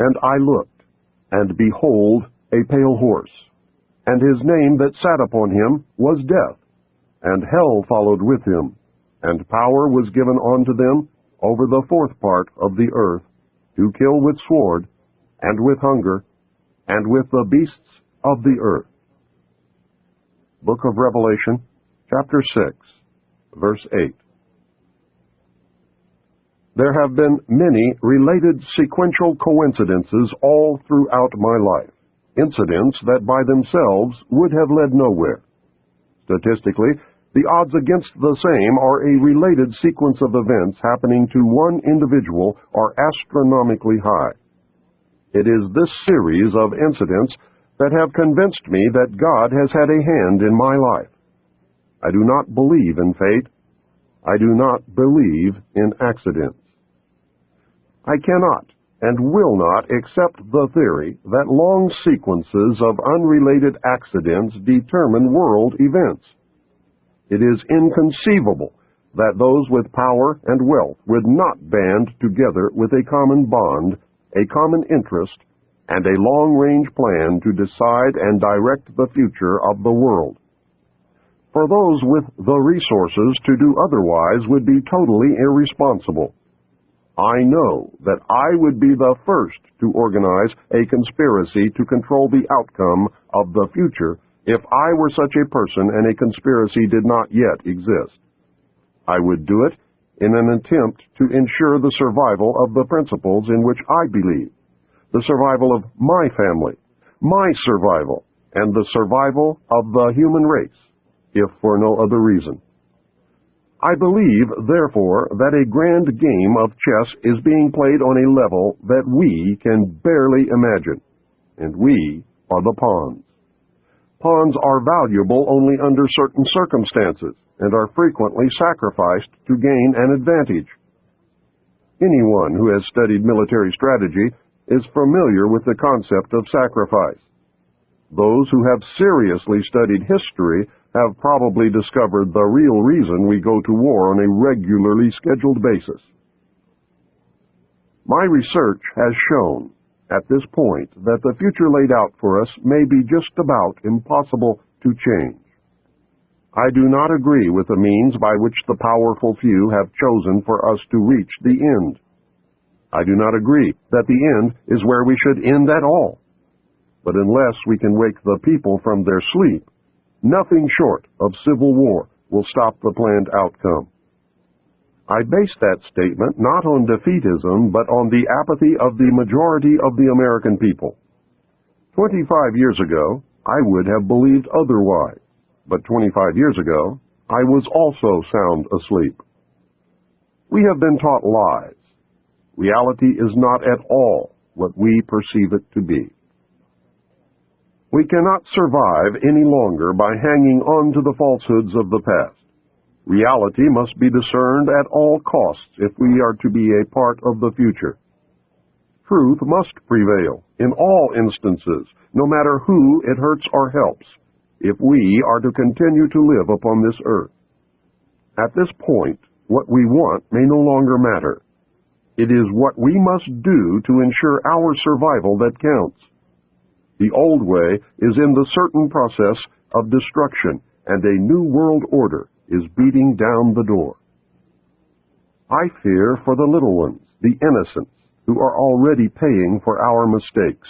And I looked, and behold, a pale horse, and his name that sat upon him was Death, and hell followed with him, and power was given unto them over the fourth part of the earth, to kill with sword, and with hunger, and with the beasts of the earth. Book of Revelation, chapter 6, verse 8. There have been many related sequential coincidences all throughout my life, incidents that by themselves would have led nowhere. Statistically, the odds against the same or a related sequence of events happening to one individual are astronomically high. It is this series of incidents that have convinced me that God has had a hand in my life. I do not believe in fate. I do not believe in accidents. I cannot and will not accept the theory that long sequences of unrelated accidents determine world events. It is inconceivable that those with power and wealth would not band together with a common bond, a common interest, and a long-range plan to decide and direct the future of the world. For those with the resources to do otherwise would be totally irresponsible. I know that I would be the first to organize a conspiracy to control the outcome of the future if I were such a person and a conspiracy did not yet exist. I would do it in an attempt to ensure the survival of the principles in which I believe, the survival of my family, my survival, and the survival of the human race, if for no other reason. I believe, therefore, that a grand game of chess is being played on a level that we can barely imagine, and we are the pawns. Pawns are valuable only under certain circumstances, and are frequently sacrificed to gain an advantage. Anyone who has studied military strategy is familiar with the concept of sacrifice. Those who have seriously studied history have probably discovered the real reason we go to war on a regularly scheduled basis. My research has shown at this point that the future laid out for us may be just about impossible to change. I do not agree with the means by which the powerful few have chosen for us to reach the end. I do not agree that the end is where we should end at all. But unless we can wake the people from their sleep, nothing short of civil war will stop the planned outcome. I base that statement not on defeatism, but on the apathy of the majority of the American people. 25 years ago, I would have believed otherwise, but 25 years ago, I was also sound asleep. We have been taught lies. Reality is not at all what we perceive it to be. We cannot survive any longer by hanging on to the falsehoods of the past. Reality must be discerned at all costs if we are to be a part of the future. Truth must prevail in all instances, no matter who it hurts or helps, if we are to continue to live upon this earth. At this point, what we want may no longer matter. It is what we must do to ensure our survival that counts. The old way is in the certain process of destruction, and a new world order is beating down the door. I fear for the little ones, the innocents, who are already paying for our mistakes.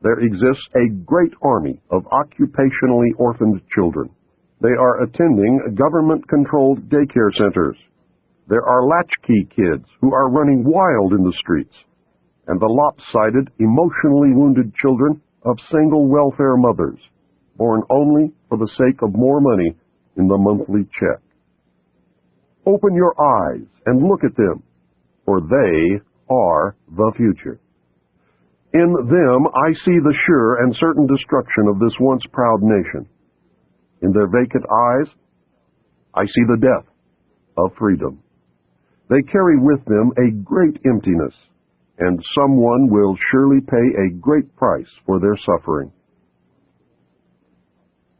There exists a great army of occupationally orphaned children. They are attending government-controlled daycare centers. There are latchkey kids who are running wild in the streets, and the lopsided, emotionally wounded children of single welfare mothers, born only for the sake of more money in the monthly check. Open your eyes and look at them, for they are the future. In them I see the sure and certain destruction of this once proud nation. In their vacant eyes, I see the death of freedom. They carry with them a great emptiness, and someone will surely pay a great price for their suffering.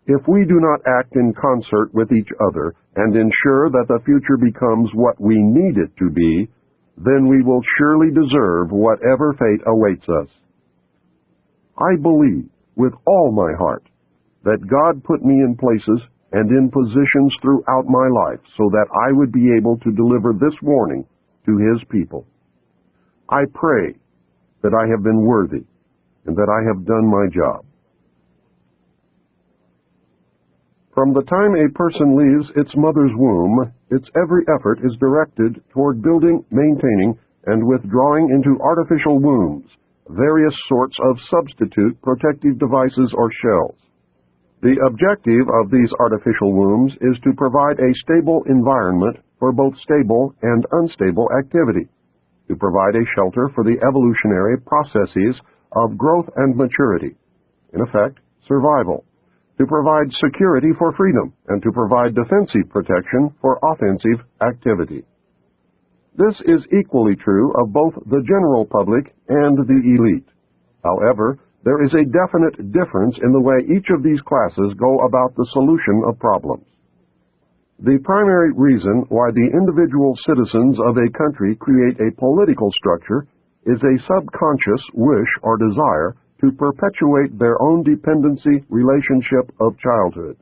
If we do not act in concert with each other and ensure that the future becomes what we need it to be, then we will surely deserve whatever fate awaits us. I believe with all my heart that God put me in places and in positions throughout my life so that I would be able to deliver this warning to His people. I pray that I have been worthy and that I have done my job. From the time a person leaves its mother's womb, its every effort is directed toward building, maintaining, and withdrawing into artificial wombs various sorts of substitute protective devices or shells. The objective of these artificial wombs is to provide a stable environment for both stable and unstable activity, to provide a shelter for the evolutionary processes of growth and maturity, in effect, survival, to provide security for freedom, and to provide defensive protection for offensive activity. This is equally true of both the general public and the elite. However, there is a definite difference in the way each of these classes go about the solution of problems. The primary reason why the individual citizens of a country create a political structure is a subconscious wish or desire to perpetuate their own dependency relationship of childhood.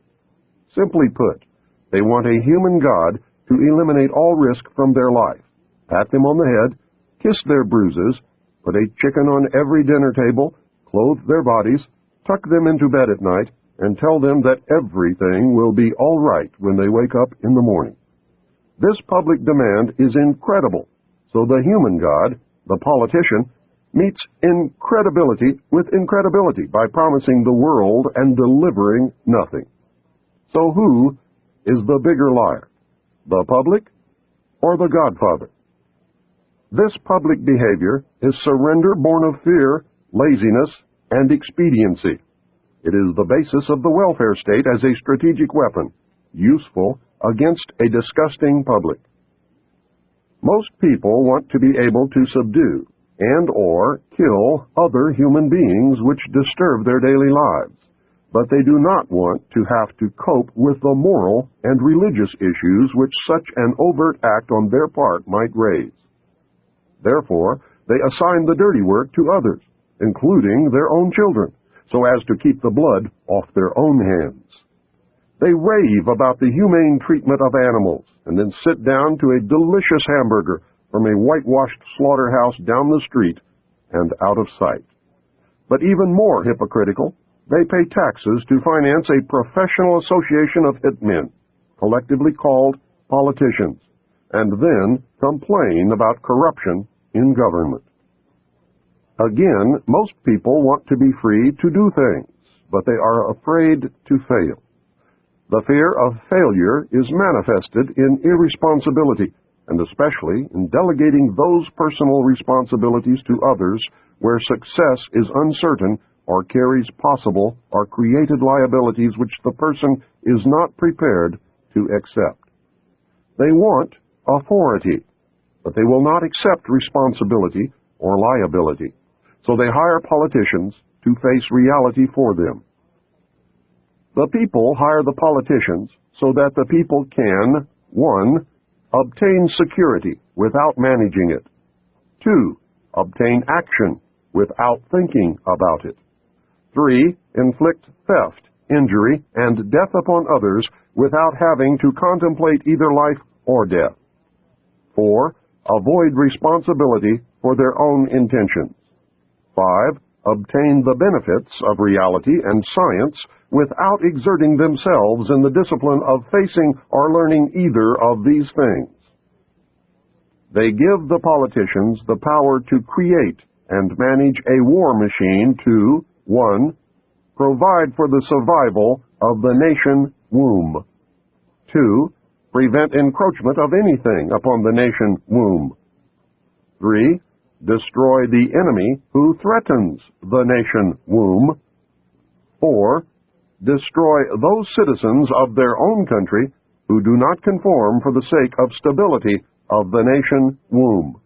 Simply put, they want a human God to eliminate all risk from their life, pat them on the head, kiss their bruises, put a chicken on every dinner table, clothe their bodies, tuck them into bed at night, and tell them that everything will be all right when they wake up in the morning. This public demand is incredible, so the human God, the politician, meets incredibility with incredibility by promising the world and delivering nothing. So who is the bigger liar, the public or the Godfather? This public behavior is surrender born of fear, laziness, and expediency. It is the basis of the welfare state as a strategic weapon, useful against a disgusting public. Most people want to be able to subdue and or kill other human beings which disturb their daily lives, but they do not want to have to cope with the moral and religious issues which such an overt act on their part might raise. Therefore, they assign the dirty work to others, including their own children, so as to keep the blood off their own hands. They rave about the humane treatment of animals, and then sit down to a delicious hamburger from a whitewashed slaughterhouse down the street and out of sight. But even more hypocritical, they pay taxes to finance a professional association of hitmen, collectively called politicians, and then complain about corruption in government. Again, most people want to be free to do things, but they are afraid to fail. The fear of failure is manifested in irresponsibility, and especially in delegating those personal responsibilities to others where success is uncertain or carries possible or created liabilities which the person is not prepared to accept. They want authority, but they will not accept responsibility or liability, so they hire politicians to face reality for them. The people hire the politicians so that the people can, 1, obtain security without managing it, 2, obtain action without thinking about it, 3, inflict theft, injury, and death upon others without having to contemplate either life or death, 4, avoid responsibility for their own intentions, 5, obtain the benefits of reality and science without exerting themselves in the discipline of facing or learning either of these things. They give the politicians the power to create and manage a war machine to, 1, provide for the survival of the nation womb, 2, prevent encroachment of anything upon the nation womb, 3, destroy the enemy who threatens the nation womb, 4, destroy those citizens of their own country who do not conform for the sake of stability of the nation womb.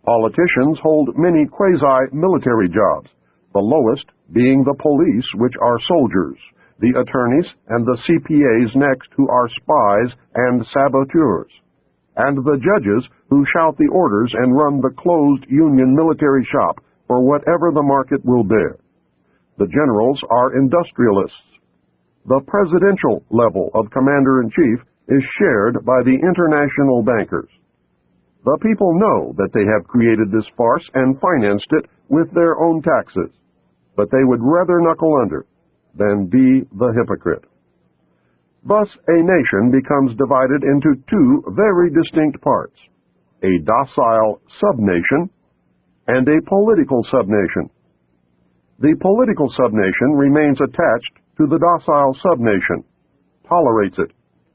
Politicians hold many quasi-military jobs, the lowest being the police, which are soldiers, the attorneys, and the CPAs next, who are spies and saboteurs. and the judges who shout the orders and run the closed Union military shop for whatever the market will bear. The generals are industrialists. The presidential level of commander-in-chief is shared by the international bankers. The people know that they have created this farce and financed it with their own taxes, but they would rather knuckle under than be the hypocrite. Thus, a nation becomes divided into two very distinct parts, a docile subnation and a political subnation. The political subnation remains attached to the docile subnation, tolerates it,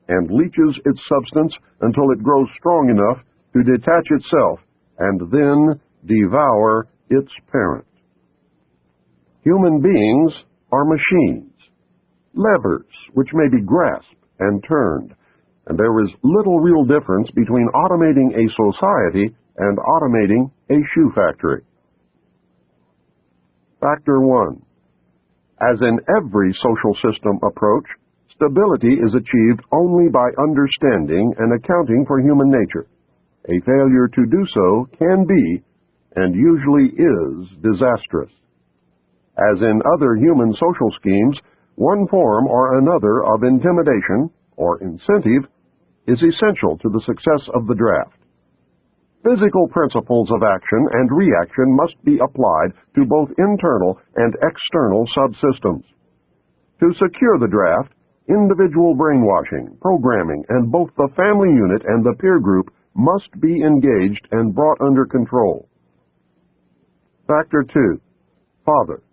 and leaches its substance until it grows strong enough to detach itself and then devour its parent. Human beings are machines, levers which may be grasped and turned, and there is little real difference between automating a society and automating a shoe factory. Factor 1. As in every social system approach, stability is achieved only by understanding and accounting for human nature. A failure to do so can be, and usually is, disastrous. As in other human social schemes, one form or another of intimidation or incentive is essential to the success of the draft. Physical principles of action and reaction must be applied to both internal and external subsystems. To secure the draft, individual brainwashing, programming, and both the family unit and the peer group must be engaged and brought under control. Factor 2. Father.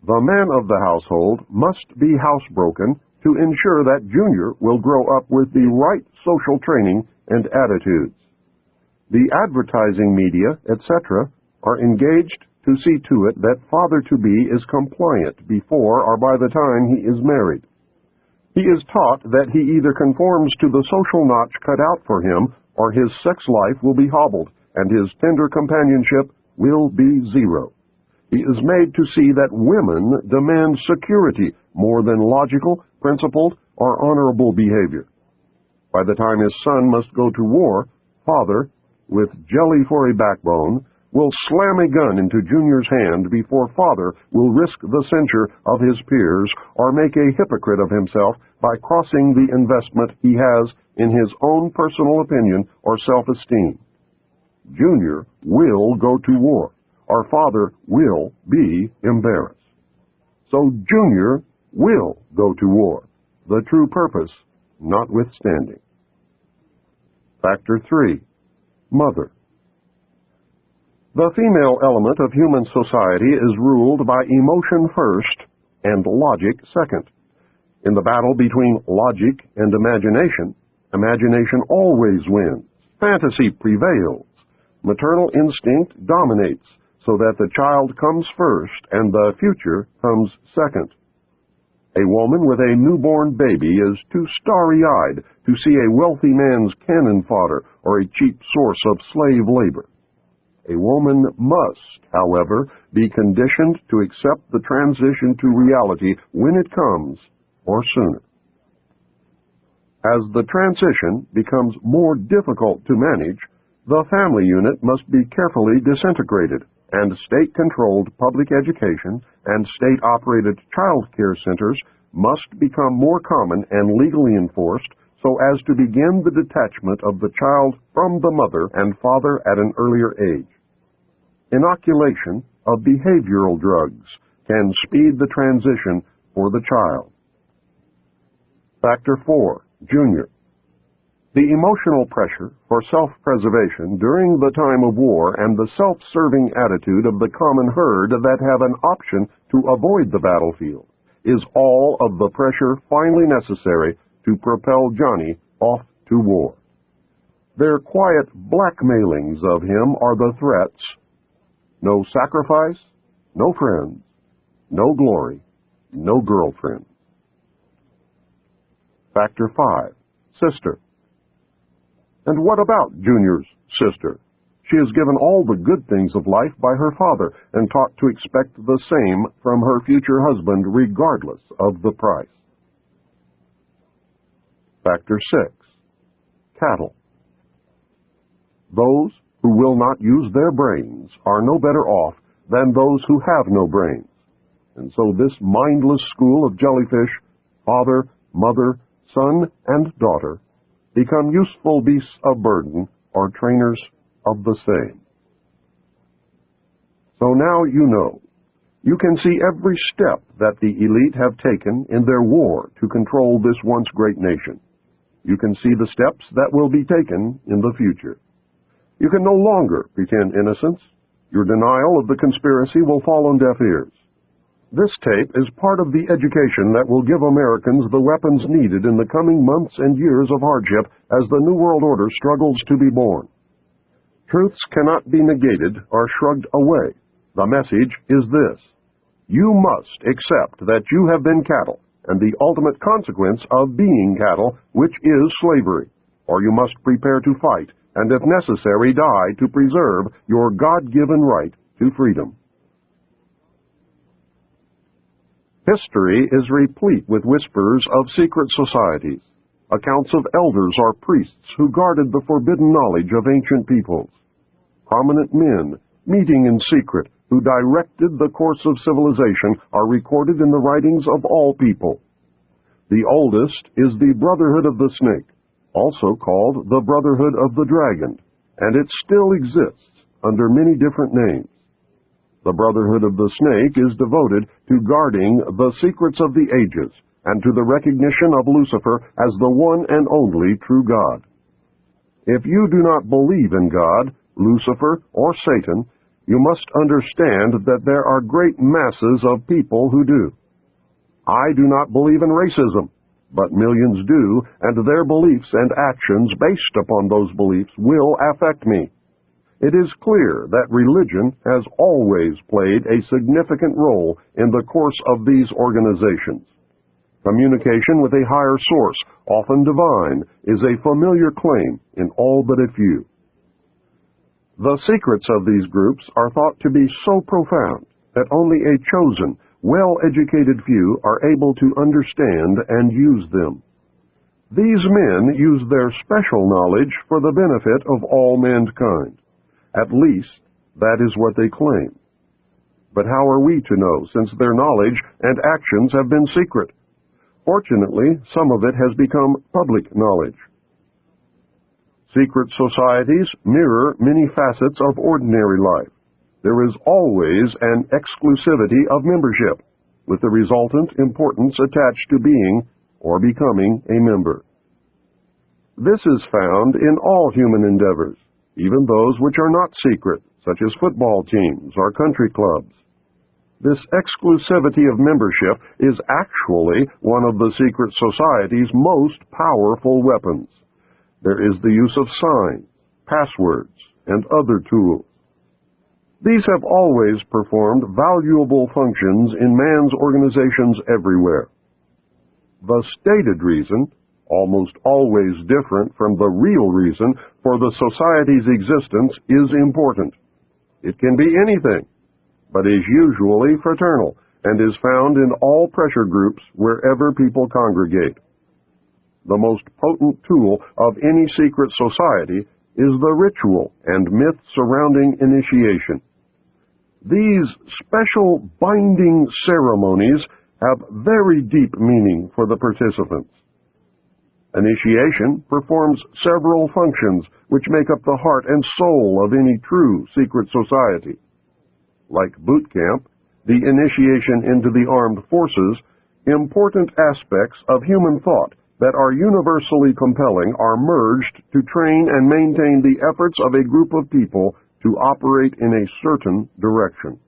The man of the household must be housebroken to ensure that Junior will grow up with the right social training and attitudes. The advertising media, etc., are engaged to see to it that father-to-be is compliant before or by the time he is married. He is taught that he either conforms to the social notch cut out for him or his sex life will be hobbled and his tender companionship will be zero. He is made to see that women demand security more than logical, principled, or honorable behavior. By the time his son must go to war, father, with jelly for a backbone, will slam a gun into Junior's hand before father will risk the censure of his peers or make a hypocrite of himself by crossing the investment he has in his own personal opinion or self-esteem. Junior will go to war, or father will be embarrassed. So Junior will go to war, the true purpose notwithstanding. Factor 3. Mother. The female element of human society is ruled by emotion first and logic second. In the battle between logic and imagination, imagination always wins. Fantasy prevails. Maternal instinct dominates, so that the child comes first and the future comes second. A woman with a newborn baby is too starry-eyed to see a wealthy man's cannon fodder or a cheap source of slave labor. A woman must, however, be conditioned to accept the transition to reality when it comes, or sooner. As the transition becomes more difficult to manage, the family unit must be carefully disintegrated, and state-controlled public education and state-operated child care centers must become more common and legally enforced so as to begin the detachment of the child from the mother and father at an earlier age. Inoculation of behavioral drugs can speed the transition for the child. Factor 4. Junior. The emotional pressure for self-preservation during the time of war and the self-serving attitude of the common herd that have an option to avoid the battlefield is all of the pressure finally necessary to propel Johnny off to war. Their quiet blackmailings of him are the threats: no sacrifice, no friends, no glory, no girlfriend. Factor 5. Sister. And what about Junior's sister? She is given all the good things of life by her father and taught to expect the same from her future husband regardless of the price. Factor 6. Cattle. Those who will not use their brains are no better off than those who have no brains. And so this mindless school of jellyfish, father, mother, son, and daughter, become useful beasts of burden or trainers of the same. So now you know. You can see every step that the elite have taken in their war to control this once great nation. You can see the steps that will be taken in the future. You can no longer pretend innocence. Your denial of the conspiracy will fall on deaf ears. This tape is part of the education that will give Americans the weapons needed in the coming months and years of hardship as the New World Order struggles to be born. Truths cannot be negated or shrugged away. The message is this: you must accept that you have been cattle, and the ultimate consequence of being cattle, which is slavery, or you must prepare to fight, and if necessary die to preserve your God-given right to freedom. History is replete with whispers of secret societies, accounts of elders or priests who guarded the forbidden knowledge of ancient peoples, prominent men meeting in secret who directed the course of civilization are recorded in the writings of all people. The oldest is the Brotherhood of the Snake, also called the Brotherhood of the Dragon, and it still exists under many different names. The Brotherhood of the Snake is devoted to guarding the secrets of the ages and to the recognition of Lucifer as the one and only true God. If you do not believe in God, Lucifer, or Satan, you must understand that there are great masses of people who do. I do not believe in racism, but millions do, and their beliefs and actions based upon those beliefs will affect me. It is clear that religion has always played a significant role in the course of these organizations. Communication with a higher source, often divine, is a familiar claim in all but a few. The secrets of these groups are thought to be so profound that only a chosen, well-educated few are able to understand and use them. These men use their special knowledge for the benefit of all mankind. At least, that is what they claim. But how are we to know, since their knowledge and actions have been secret? Fortunately, some of it has become public knowledge. Secret societies mirror many facets of ordinary life. There is always an exclusivity of membership, with the resultant importance attached to being or becoming a member. This is found in all human endeavors, even those which are not secret, such as football teams or country clubs. This exclusivity of membership is actually one of the secret society's most powerful weapons. There is the use of signs, passwords, and other tools. These have always performed valuable functions in man's organizations everywhere. The stated reason, almost always different from the real reason for the society's existence, is important. It can be anything, but is usually fraternal and is found in all pressure groups wherever people congregate. The most potent tool of any secret society is the ritual and myth surrounding initiation. These special binding ceremonies have very deep meaning for the participants. Initiation performs several functions which make up the heart and soul of any true secret society. Like boot camp, the initiation into the armed forces, important aspects of human thought that are universally compelling are merged to train and maintain the efforts of a group of people to operate in a certain direction.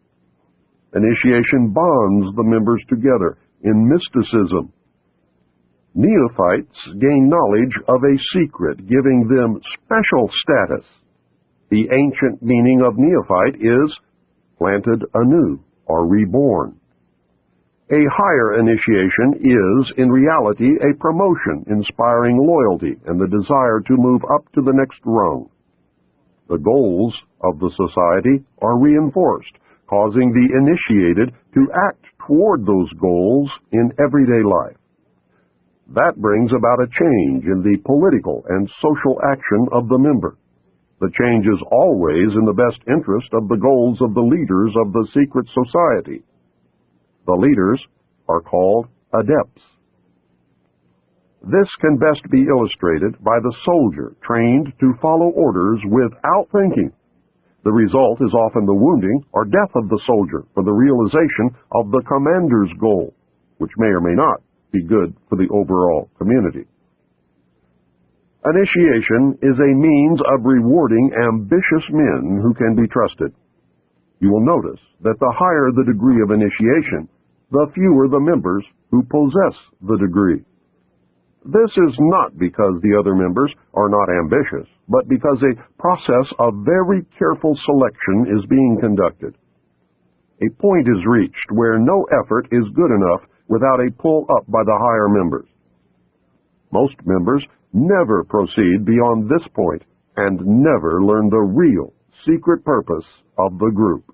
Initiation bonds the members together in mysticism. Neophytes gain knowledge of a secret, giving them special status. The ancient meaning of neophyte is planted anew or reborn. A higher initiation is, in reality, a promotion inspiring loyalty and the desire to move up to the next rung. The goals of the society are reinforced, causing the initiated to act toward those goals in everyday life. That brings about a change in the political and social action of the member. The change is always in the best interest of the goals of the leaders of the secret society. The leaders are called adepts. This can best be illustrated by the soldier trained to follow orders without thinking. The result is often the wounding or death of the soldier for the realization of the commander's goal, which may or may not be good for the overall community. Initiation is a means of rewarding ambitious men who can be trusted. You will notice that the higher the degree of initiation, the fewer the members who possess the degree. This is not because the other members are not ambitious, but because a process of very careful selection is being conducted. A point is reached where no effort is good enough without a pull up by the higher members. Most members never proceed beyond this point and never learn the real, secret purpose of the group.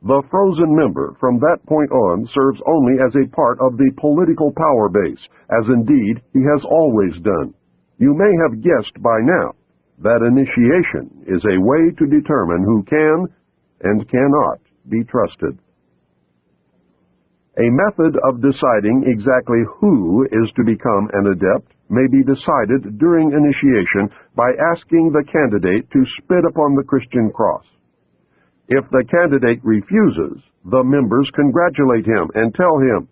The frozen member from that point on serves only as a part of the political power base, as indeed he has always done. You may have guessed by now that initiation is a way to determine who can and cannot be trusted. A method of deciding exactly who is to become an adept may be decided during initiation by asking the candidate to spit upon the Christian cross. If the candidate refuses, the members congratulate him and tell him,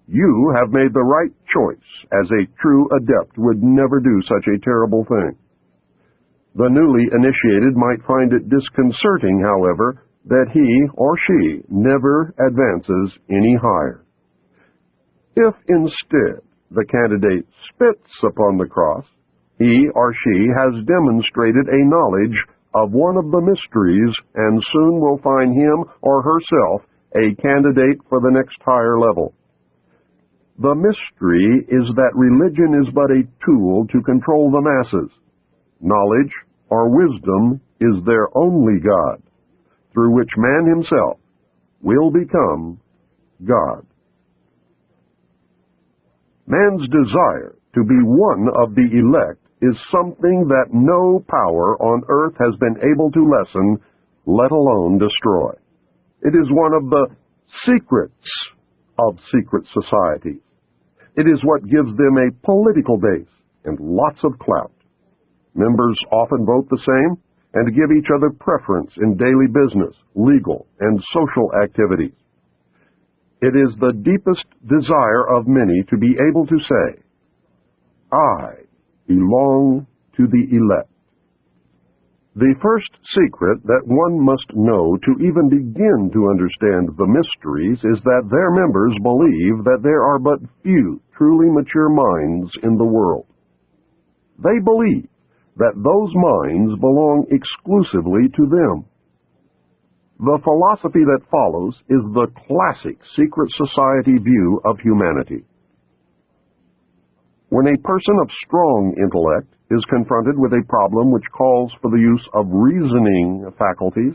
"You have made the right choice, as a true adept would never do such a terrible thing." The newly initiated might find it disconcerting, however, that he or she never advances any higher. If instead the candidate spits upon the cross, he or she has demonstrated a knowledge of one of the mysteries and soon will find him or herself a candidate for the next higher level. The mystery is that religion is but a tool to control the masses. Knowledge or wisdom is their only God, through which man himself will become God. Man's desire to be one of the elect is something that no power on earth has been able to lessen, let alone destroy. It is one of the secrets of secret societies. It is what gives them a political base and lots of clout. Members often vote the same and give each other preference in daily business, legal, and social activities. It is the deepest desire of many to be able to say, "I belong to the elect." The first secret that one must know to even begin to understand the mysteries is that their members believe that there are but few truly mature minds in the world. They believe that those minds belong exclusively to them. The philosophy that follows is the classic secret society view of humanity. When a person of strong intellect is confronted with a problem which calls for the use of reasoning faculties,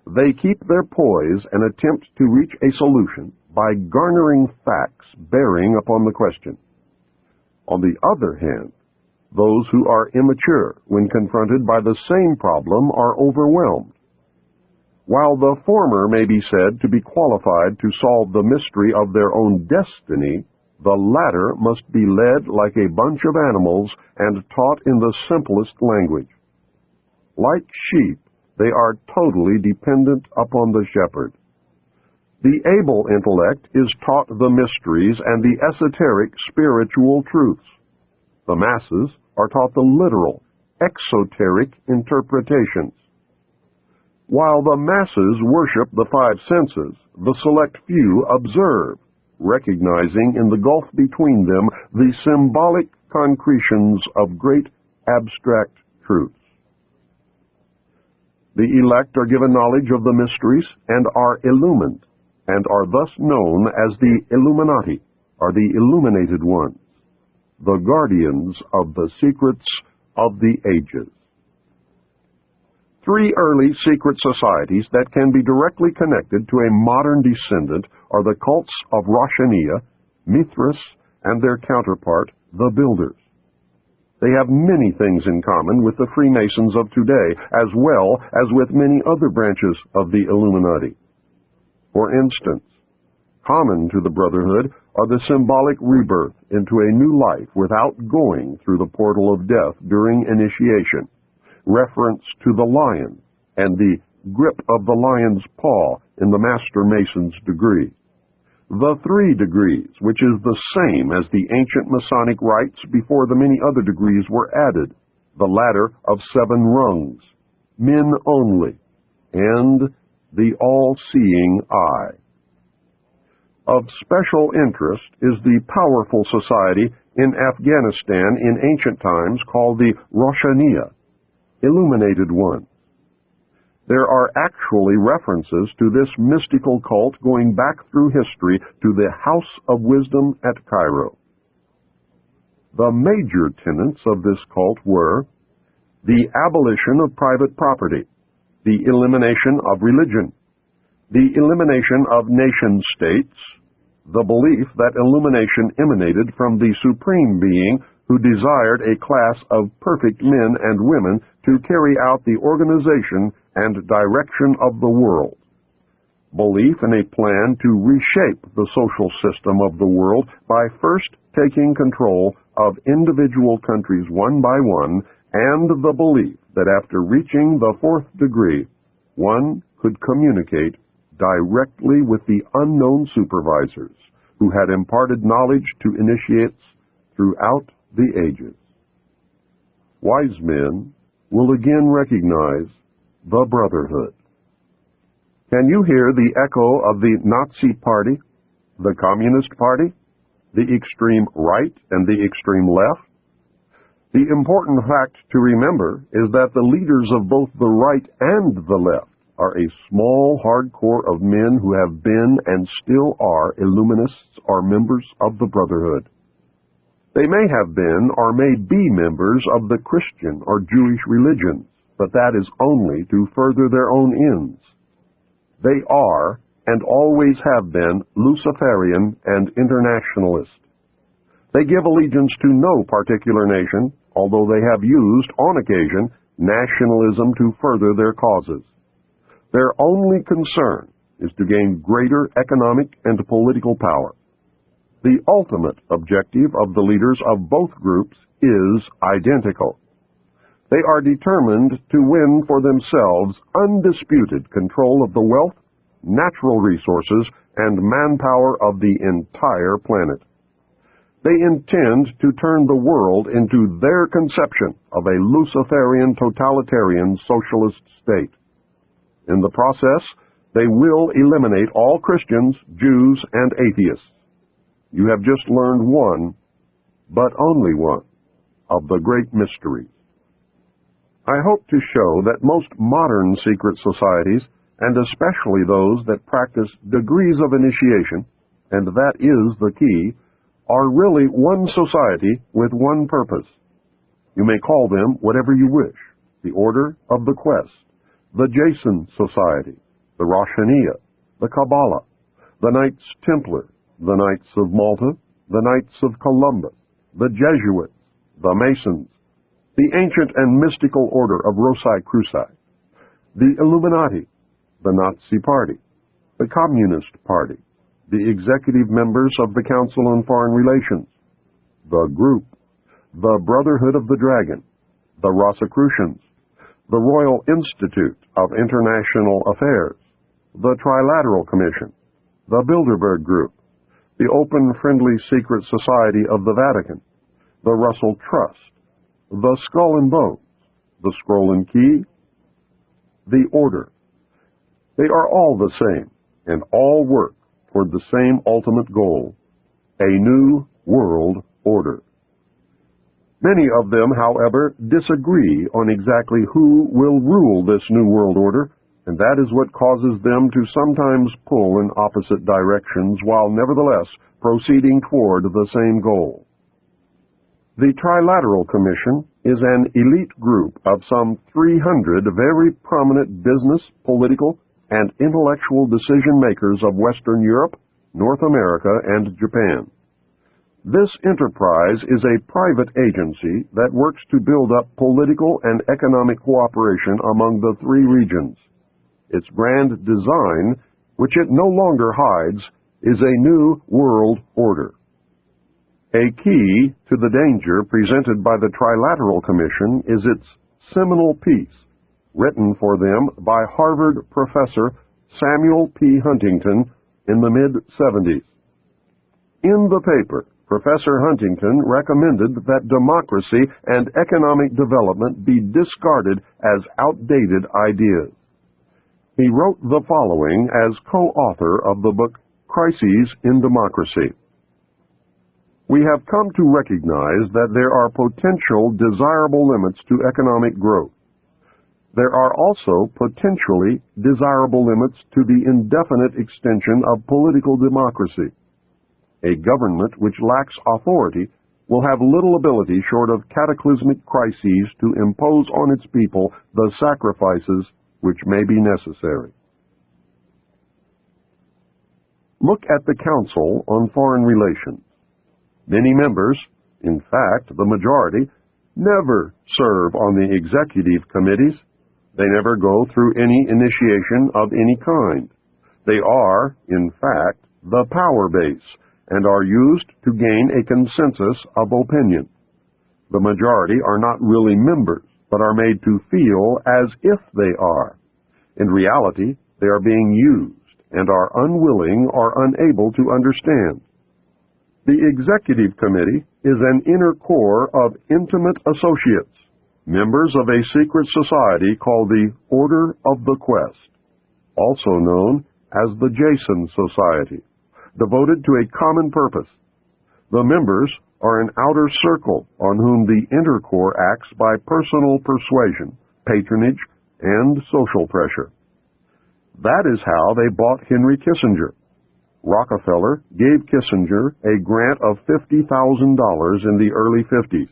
they keep their poise and attempt to reach a solution by garnering facts bearing upon the question. On the other hand, those who are immature when confronted by the same problem are overwhelmed. While the former may be said to be qualified to solve the mystery of their own destiny, the latter must be led like a bunch of animals and taught in the simplest language. Like sheep, they are totally dependent upon the shepherd. The able intellect is taught the mysteries and the esoteric spiritual truths. The masses are taught the literal, exoteric interpretations. While the masses worship the five senses, the select few observe, recognizing in the gulf between them the symbolic concretions of great abstract truths. The elect are given knowledge of the mysteries and are illumined, and are thus known as the Illuminati, or the illuminated ones, the guardians of the secrets of the ages. Three early secret societies that can be directly connected to a modern descendant are the cults of Roshaniya, Mithras, and their counterpart, the Builders. They have many things in common with the Freemasons of today, as well as with many other branches of the Illuminati. For instance, common to the Brotherhood are the symbolic rebirth into a new life without going through the portal of death during initiation, reference to the lion, and the grip of the lion's paw in the Master Mason's degree. The 3 degrees, which is the same as the ancient Masonic rites before the many other degrees were added, the ladder of 7 rungs, men only, and the all-seeing eye. Of special interest is the powerful society in Afghanistan in ancient times called the Roshaniya, Illuminated Ones. There are actually references to this mystical cult going back through history to the House of Wisdom at Cairo. The major tenets of this cult were the abolition of private property, the elimination of religion, the elimination of nation-states, the belief that illumination emanated from the Supreme Being who desired a class of perfect men and women to carry out the organization and direction of the world. Belief in a plan to reshape the social system of the world by first taking control of individual countries one by one, and the belief that after reaching the 4th degree, one could communicate directly with the unknown supervisors who had imparted knowledge to initiates throughout the ages. Wise men will again recognize the Brotherhood. Can you hear the echo of the Nazi Party, the Communist Party, the extreme right and the extreme left? The important fact to remember is that the leaders of both the right and the left are a small hardcore of men who have been and still are Illuminists or members of the Brotherhood. They may have been or may be members of the Christian or Jewish religions, but that is only to further their own ends. They are, and always have been, Luciferian and internationalist. They give allegiance to no particular nation, although they have used, on occasion, nationalism to further their causes. Their only concern is to gain greater economic and political power. The ultimate objective of the leaders of both groups is identical. They are determined to win for themselves undisputed control of the wealth, natural resources, and manpower of the entire planet. They intend to turn the world into their conception of a Luciferian totalitarian socialist state. In the process, they will eliminate all Christians, Jews, and atheists. You have just learned one, but only one, of the great mysteries. I hope to show that most modern secret societies, and especially those that practice degrees of initiation, and that is the key, are really one society with one purpose. You may call them whatever you wish: the Order of the Quest, the Jason Society, the Roshaniya, the Kabbalah, the Knights Templar, the Knights of Malta, the Knights of Columbus, the Jesuits, the Masons, the ancient and mystical order of Rosicruci, the Illuminati, the Nazi Party, the Communist Party, the executive members of the Council on Foreign Relations, the Group, the Brotherhood of the Dragon, the Rosicrucians, the Royal Institute of International Affairs, the Trilateral Commission, the Bilderberg Group, the Open Friendly Secret Society of the Vatican, the Russell Trust, the Skull and Bones, the Scroll and Key, the Order. They are all the same, and all work toward the same ultimate goal: a new world order. Many of them, however, disagree on exactly who will rule this new world order, and that is what causes them to sometimes pull in opposite directions while nevertheless proceeding toward the same goal. The Trilateral Commission is an elite group of some 300 very prominent business, political, and intellectual decision makers of Western Europe, North America, and Japan. This enterprise is a private agency that works to build up political and economic cooperation among the three regions. Its grand design, which it no longer hides, is a new world order. A key to the danger presented by the Trilateral Commission is its seminal piece, written for them by Harvard professor Samuel P. Huntington in the mid-'70s. In the paper, Professor Huntington recommended that democracy and economic development be discarded as outdated ideas. He wrote the following as co-author of the book Crises in Democracy. We have come to recognize that there are potential desirable limits to economic growth. There are also potentially desirable limits to the indefinite extension of political democracy. A government which lacks authority will have little ability short of cataclysmic crises to impose on its people the sacrifices which may be necessary. Look at the Council on Foreign Relations. Many members, in fact the majority, never serve on the executive committees. They never go through any initiation of any kind. They are, in fact, the power base, and are used to gain a consensus of opinion. The majority are not really members, but are made to feel as if they are. In reality, they are being used, and are unwilling or unable to understand. The Executive Committee is an inner core of intimate associates, members of a secret society called the Order of the Quest, also known as the Jason Society, devoted to a common purpose. The members are an outer circle on whom the inner core acts by personal persuasion, patronage, and social pressure. That is how they bought Henry Kissinger. Rockefeller gave Kissinger a grant of $50,000 in the early 50s,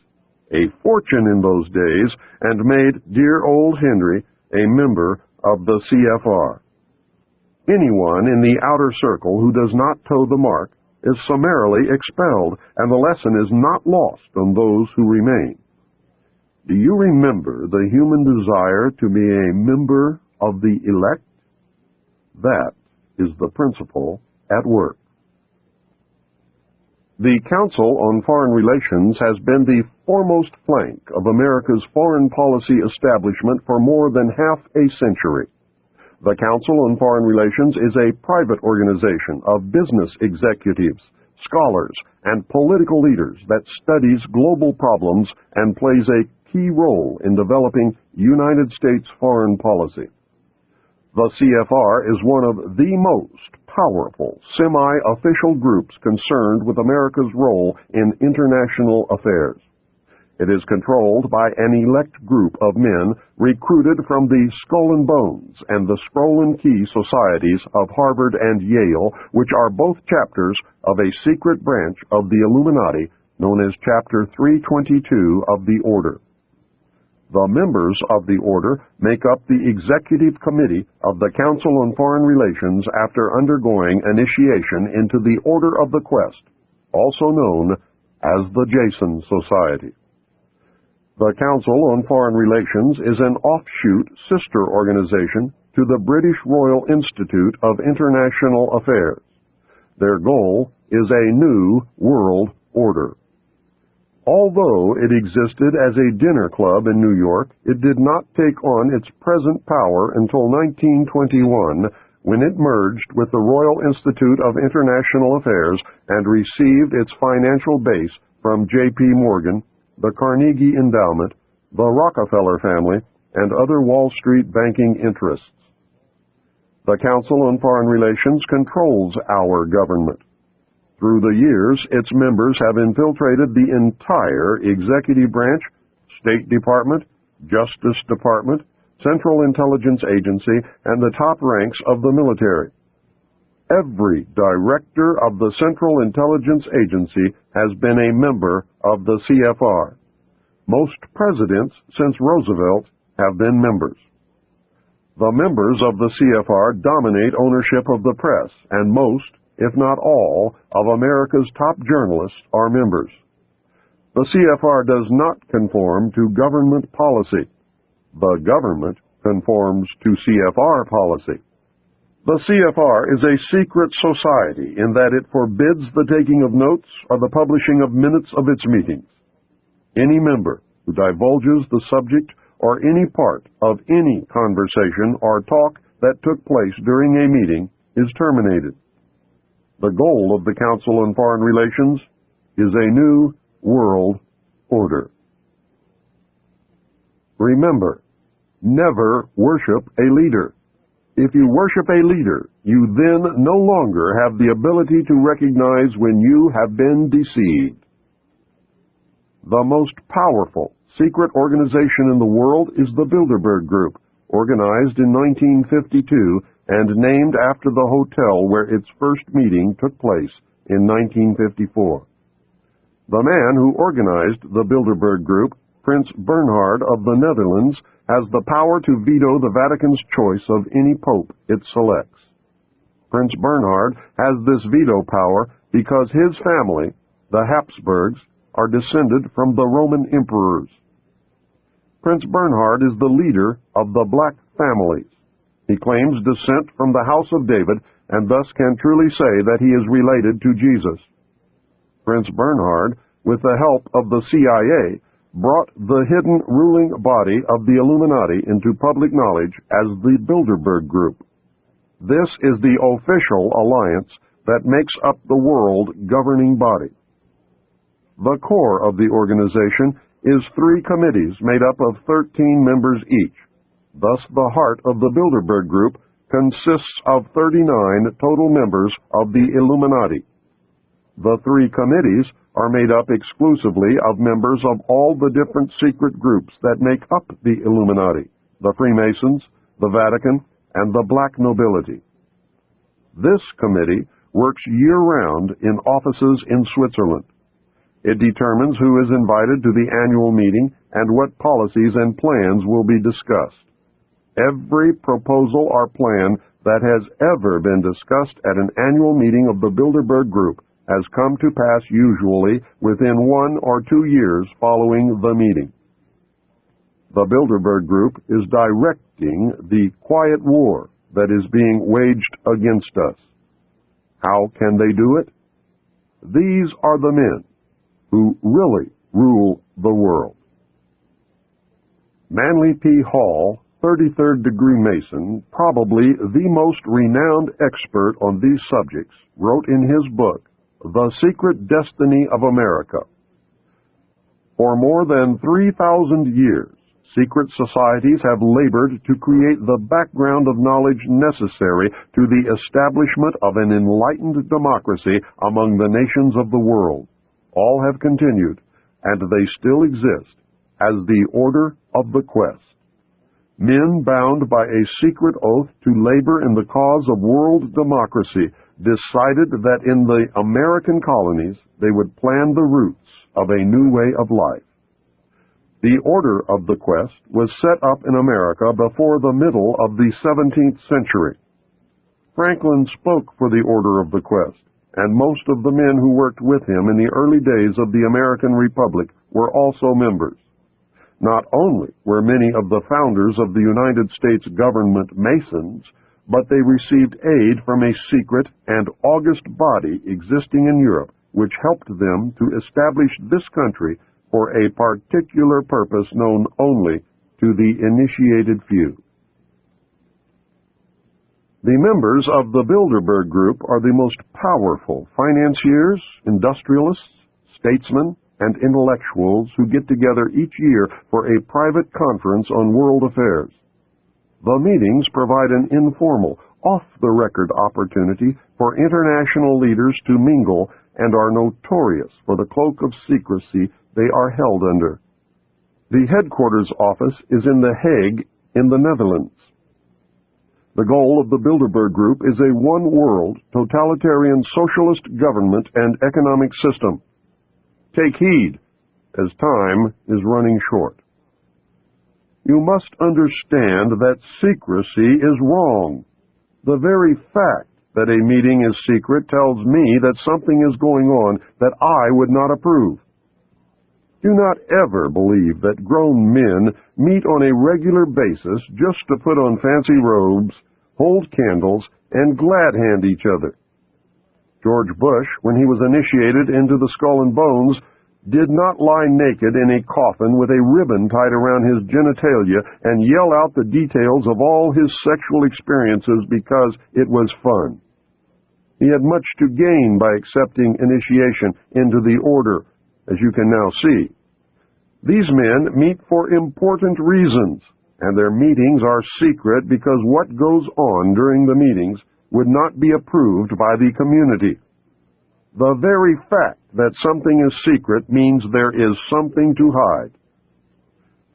a fortune in those days, and made dear old Henry a member of the CFR. Anyone in the outer circle who does not toe the mark is summarily expelled, and the lesson is not lost on those who remain. Do you remember the human desire to be a member of the elect? That is the principle at work. The Council on Foreign Relations has been the foremost flank of America's foreign policy establishment for more than half a century. The Council on Foreign Relations is a private organization of business executives, scholars, and political leaders that studies global problems and plays a key role in developing United States foreign policy. The CFR is one of the most powerful semi-official groups concerned with America's role in international affairs. It is controlled by an elect group of men recruited from the Skull and Bones and the Scroll and Key societies of Harvard and Yale, which are both chapters of a secret branch of the Illuminati known as Chapter 322 of the Order. The members of the Order make up the Executive Committee of the Council on Foreign Relations after undergoing initiation into the Order of the Quest, also known as the Jason Society. The Council on Foreign Relations is an offshoot sister organization to the British Royal Institute of International Affairs. Their goal is a new world order. Although it existed as a dinner club in New York, it did not take on its present power until 1921, when it merged with the Royal Institute of International Affairs and received its financial base from J.P. Morgan, the Carnegie Endowment, the Rockefeller family, and other Wall Street banking interests. The Council on Foreign Relations controls our government. Through the years, its members have infiltrated the entire executive branch, State Department, Justice Department, Central Intelligence Agency, and the top ranks of the military. Every director of the Central Intelligence Agency has been a member of the CFR. Most presidents since Roosevelt have been members. The members of the CFR dominate ownership of the press, and most, if not all, of America's top journalists are members. The CFR does not conform to government policy. The government conforms to CFR policy. The CFR is a secret society in that it forbids the taking of notes or the publishing of minutes of its meetings. Any member who divulges the subject or any part of any conversation or talk that took place during a meeting is terminated. The goal of the Council on Foreign Relations is a new world order. Remember, never worship a leader. If you worship a leader, you then no longer have the ability to recognize when you have been deceived. The most powerful secret organization in the world is the Bilderberg Group, organized in 1952 and named after the hotel where its first meeting took place in 1954. The man who organized the Bilderberg Group, Prince Bernhard of the Netherlands, has the power to veto the Vatican's choice of any pope it selects. Prince Bernhard has this veto power because his family, the Habsburgs, are descended from the Roman emperors. Prince Bernhard is the leader of the Black families. He claims descent from the house of David and thus can truly say that he is related to Jesus. Prince Bernhard, with the help of the CIA, brought the hidden ruling body of the Illuminati into public knowledge as the Bilderberg Group. This is the official alliance that makes up the world governing body. The core of the organization is 3 committees made up of 13 members each. Thus, the heart of the Bilderberg Group consists of 39 total members of the Illuminati. The 3 committees are made up exclusively of members of all the different secret groups that make up the Illuminati, the Freemasons, the Vatican, and the Black nobility. This committee works year-round in offices in Switzerland. It determines who is invited to the annual meeting and what policies and plans will be discussed. Every proposal or plan that has ever been discussed at an annual meeting of the Bilderberg Group has come to pass usually within 1 or 2 years following the meeting. The Bilderberg Group is directing the quiet war that is being waged against us. How can they do it? These are the men who really rule the world. Manly P. Hall, 33rd degree Mason, probably the most renowned expert on these subjects, wrote in his book, The Secret Destiny of America. For more than 3,000 years, secret societies have labored to create the background of knowledge necessary to the establishment of an enlightened democracy among the nations of the world. All have continued, and they still exist, as the Order of the Quest. Men bound by a secret oath to labor in the cause of world democracy decided that in the American colonies they would plan the roots of a new way of life. The Order of the Quest was set up in America before the middle of the 17th century. Franklin spoke for the Order of the Quest, and most of the men who worked with him in the early days of the American Republic were also members. Not only were many of the founders of the United States government Masons, but they received aid from a secret and august body existing in Europe, which helped them to establish this country for a particular purpose known only to the initiated few. The members of the Bilderberg Group are the most powerful financiers, industrialists, statesmen, and intellectuals who get together each year for a private conference on world affairs. The meetings provide an informal, off-the-record opportunity for international leaders to mingle and are notorious for the cloak of secrecy they are held under. The headquarters office is in The Hague in the Netherlands. The goal of the Bilderberg Group is a one-world, totalitarian socialist government and economic system. Take heed, as time is running short. You must understand that secrecy is wrong. The very fact that a meeting is secret tells me that something is going on that I would not approve. Do not ever believe that grown men meet on a regular basis just to put on fancy robes, hold candles, and glad-hand each other. George Bush, when he was initiated into the Skull and Bones, did not lie naked in a coffin with a ribbon tied around his genitalia and yell out the details of all his sexual experiences because it was fun. He had much to gain by accepting initiation into the order, as you can now see. These men meet for important reasons, and their meetings are secret because what goes on during the meetings would not be approved by the community. The very fact that something is secret means there is something to hide.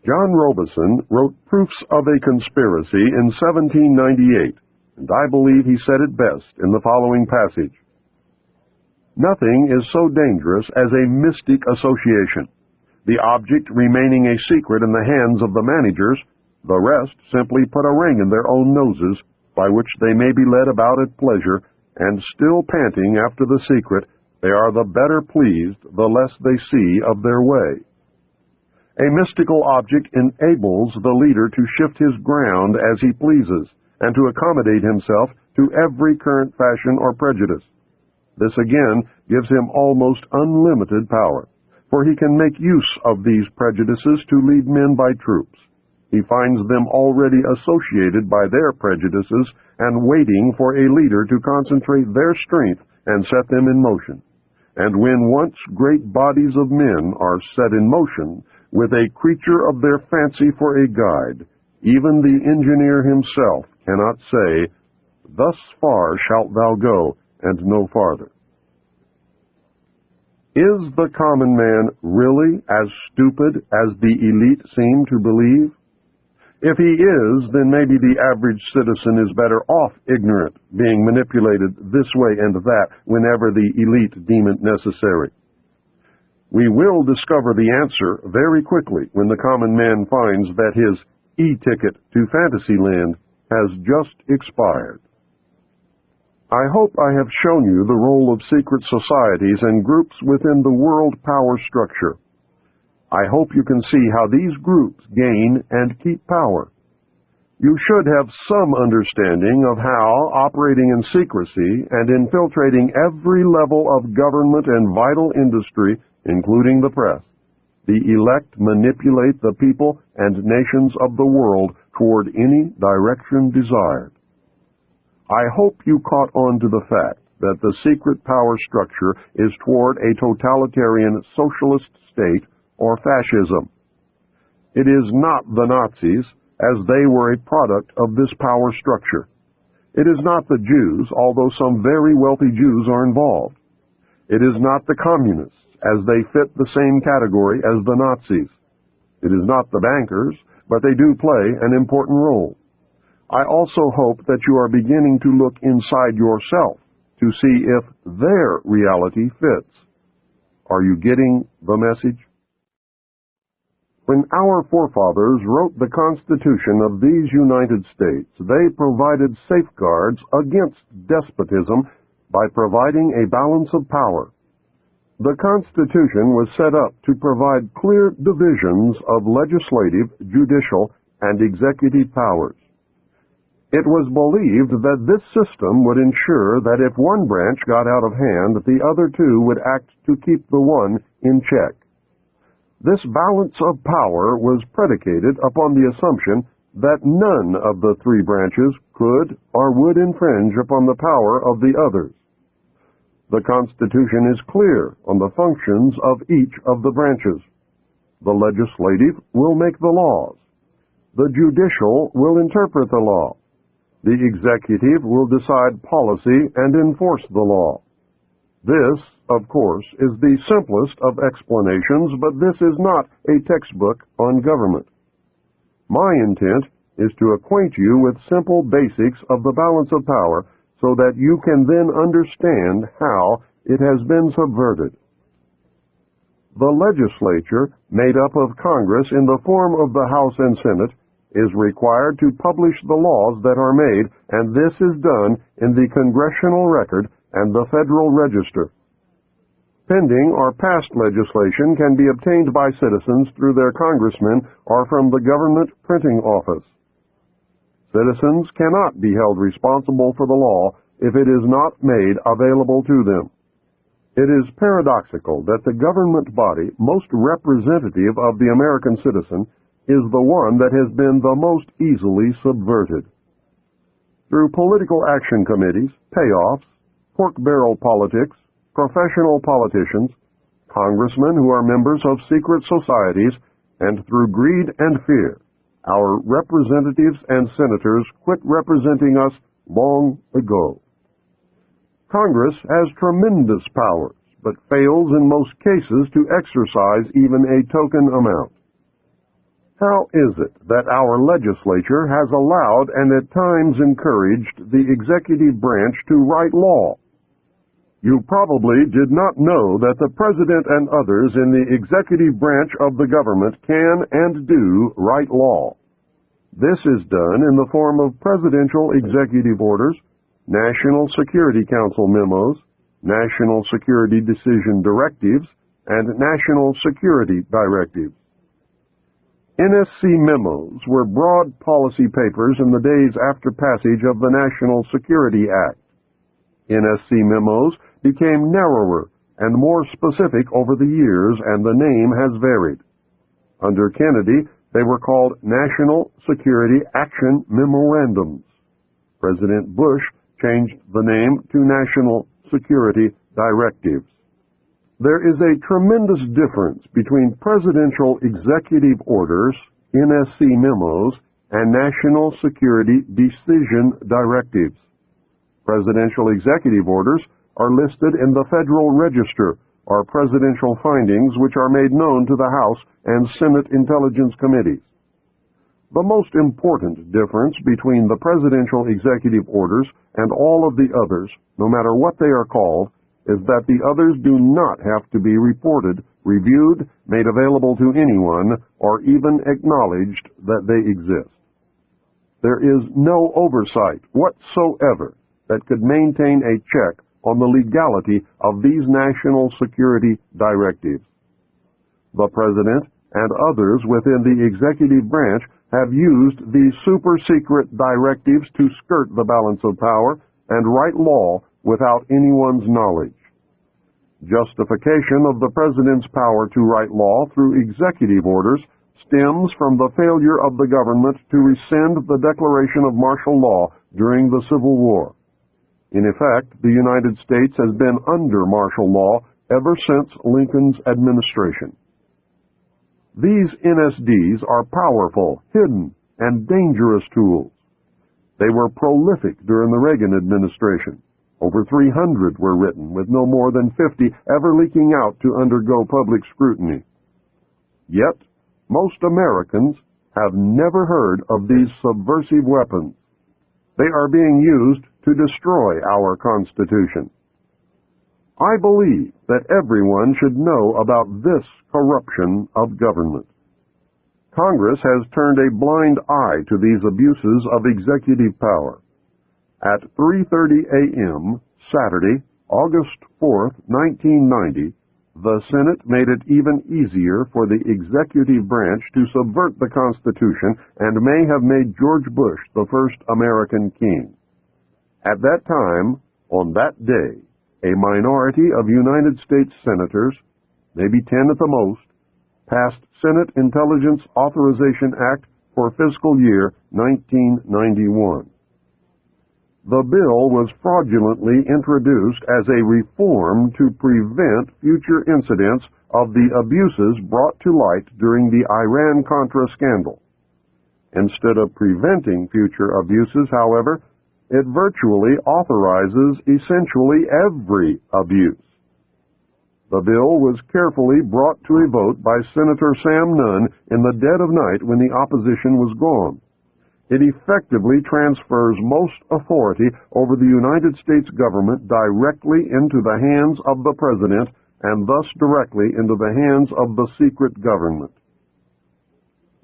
John Robison wrote Proofs of a Conspiracy in 1798, and I believe he said it best in the following passage. Nothing is so dangerous as a mystic association, the object remaining a secret in the hands of the managers, the rest simply put a ring in their own noses, by which they may be led about at pleasure, and still panting after the secret, they are the better pleased the less they see of their way. A mystical object enables the leader to shift his ground as he pleases, and to accommodate himself to every current fashion or prejudice. This again gives him almost unlimited power, for he can make use of these prejudices to lead men by troops. He finds them already associated by their prejudices and waiting for a leader to concentrate their strength and set them in motion. And when once great bodies of men are set in motion, with a creature of their fancy for a guide, even the engineer himself cannot say, "Thus far shalt thou go, and no farther." Is the common man really as stupid as the elite seem to believe? If he is, then maybe the average citizen is better off ignorant, being manipulated this way and that whenever the elite deem it necessary. We will discover the answer very quickly when the common man finds that his e-ticket to Fantasyland has just expired. I hope I have shown you the role of secret societies and groups within the world power structure. I hope you can see how these groups gain and keep power. You should have some understanding of how, operating in secrecy and infiltrating every level of government and vital industry, including the press, the elect manipulate the people and nations of the world toward any direction desired. I hope you caught on to the fact that the secret power structure is toward a totalitarian socialist state or fascism. It is not the Nazis, as they were a product of this power structure. It is not the Jews, although some very wealthy Jews are involved. It is not the communists, as they fit the same category as the Nazis. It is not the bankers, but they do play an important role. I also hope that you are beginning to look inside yourself to see if their reality fits. Are you getting the message? When our forefathers wrote the Constitution of these United States, they provided safeguards against despotism by providing a balance of power. The Constitution was set up to provide clear divisions of legislative, judicial, and executive powers. It was believed that this system would ensure that if one branch got out of hand, the other two would act to keep the one in check. This balance of power was predicated upon the assumption that none of the three branches could or would infringe upon the power of the others. The Constitution is clear on the functions of each of the branches. The legislative will make the laws. The judicial will interpret the law. The executive will decide policy and enforce the law. This, of course, is the simplest of explanations, but this is not a textbook on government. My intent is to acquaint you with simple basics of the balance of power so that you can then understand how it has been subverted. The legislature, made up of Congress in the form of the House and Senate, is required to publish the laws that are made, and this is done in the Congressional Record and the Federal Register. Pending or past legislation can be obtained by citizens through their congressmen or from the government printing office. Citizens cannot be held responsible for the law if it is not made available to them. It is paradoxical that the government body most representative of the American citizen is the one that has been the most easily subverted. Through political action committees, payoffs, pork barrel politics, professional politicians, congressmen who are members of secret societies, and through greed and fear, our representatives and senators quit representing us long ago. Congress has tremendous powers, but fails in most cases to exercise even a token amount. How is it that our legislature has allowed and at times encouraged the executive branch to write law? You probably did not know that the President and others in the executive branch of the government can and do write law. This is done in the form of presidential executive orders, National Security Council memos, National Security Decision directives, and National Security directives. NSC memos were broad policy papers in the days after passage of the National Security Act. NSC memos became narrower and more specific over the years, and the name has varied. Under Kennedy, they were called National Security Action Memorandums. President Bush changed the name to National Security Directives. There is a tremendous difference between presidential executive orders, NSC memos, and National Security Decision directives. Presidential executive orders are listed in the Federal Register, or presidential findings which are made known to the House and Senate Intelligence Committees. The most important difference between the presidential executive orders and all of the others, no matter what they are called, is that the others do not have to be reported, reviewed, made available to anyone, or even acknowledged that they exist. There is no oversight whatsoever that could maintain a check on the legality of these national security directives. The President and others within the executive branch have used these super-secret directives to skirt the balance of power and write law without anyone's knowledge. Justification of the President's power to write law through executive orders stems from the failure of the government to rescind the declaration of martial law during the Civil War. In effect, the United States has been under martial law ever since Lincoln's administration. These NSDs are powerful, hidden, and dangerous tools. They were prolific during the Reagan administration. Over 300 were written, with no more than 50 ever leaking out to undergo public scrutiny. Yet, most Americans have never heard of these subversive weapons. They are being used to destroy our Constitution. I believe that everyone should know about this corruption of government. Congress has turned a blind eye to these abuses of executive power. At 3:30 a.m., Saturday, August 4, 1990, the Senate made it even easier for the executive branch to subvert the Constitution and may have made George Bush the first American king. At that time, on that day, a minority of United States senators, maybe 10 at the most, passed Senate Intelligence Authorization Act for fiscal year 1991. The bill was fraudulently introduced as a reform to prevent future incidents of the abuses brought to light during the Iran-Contra scandal. Instead of preventing future abuses, however, it virtually authorizes essentially every abuse. The bill was carefully brought to a vote by Senator Sam Nunn in the dead of night when the opposition was gone. It effectively transfers most authority over the United States government directly into the hands of the President and thus directly into the hands of the secret government.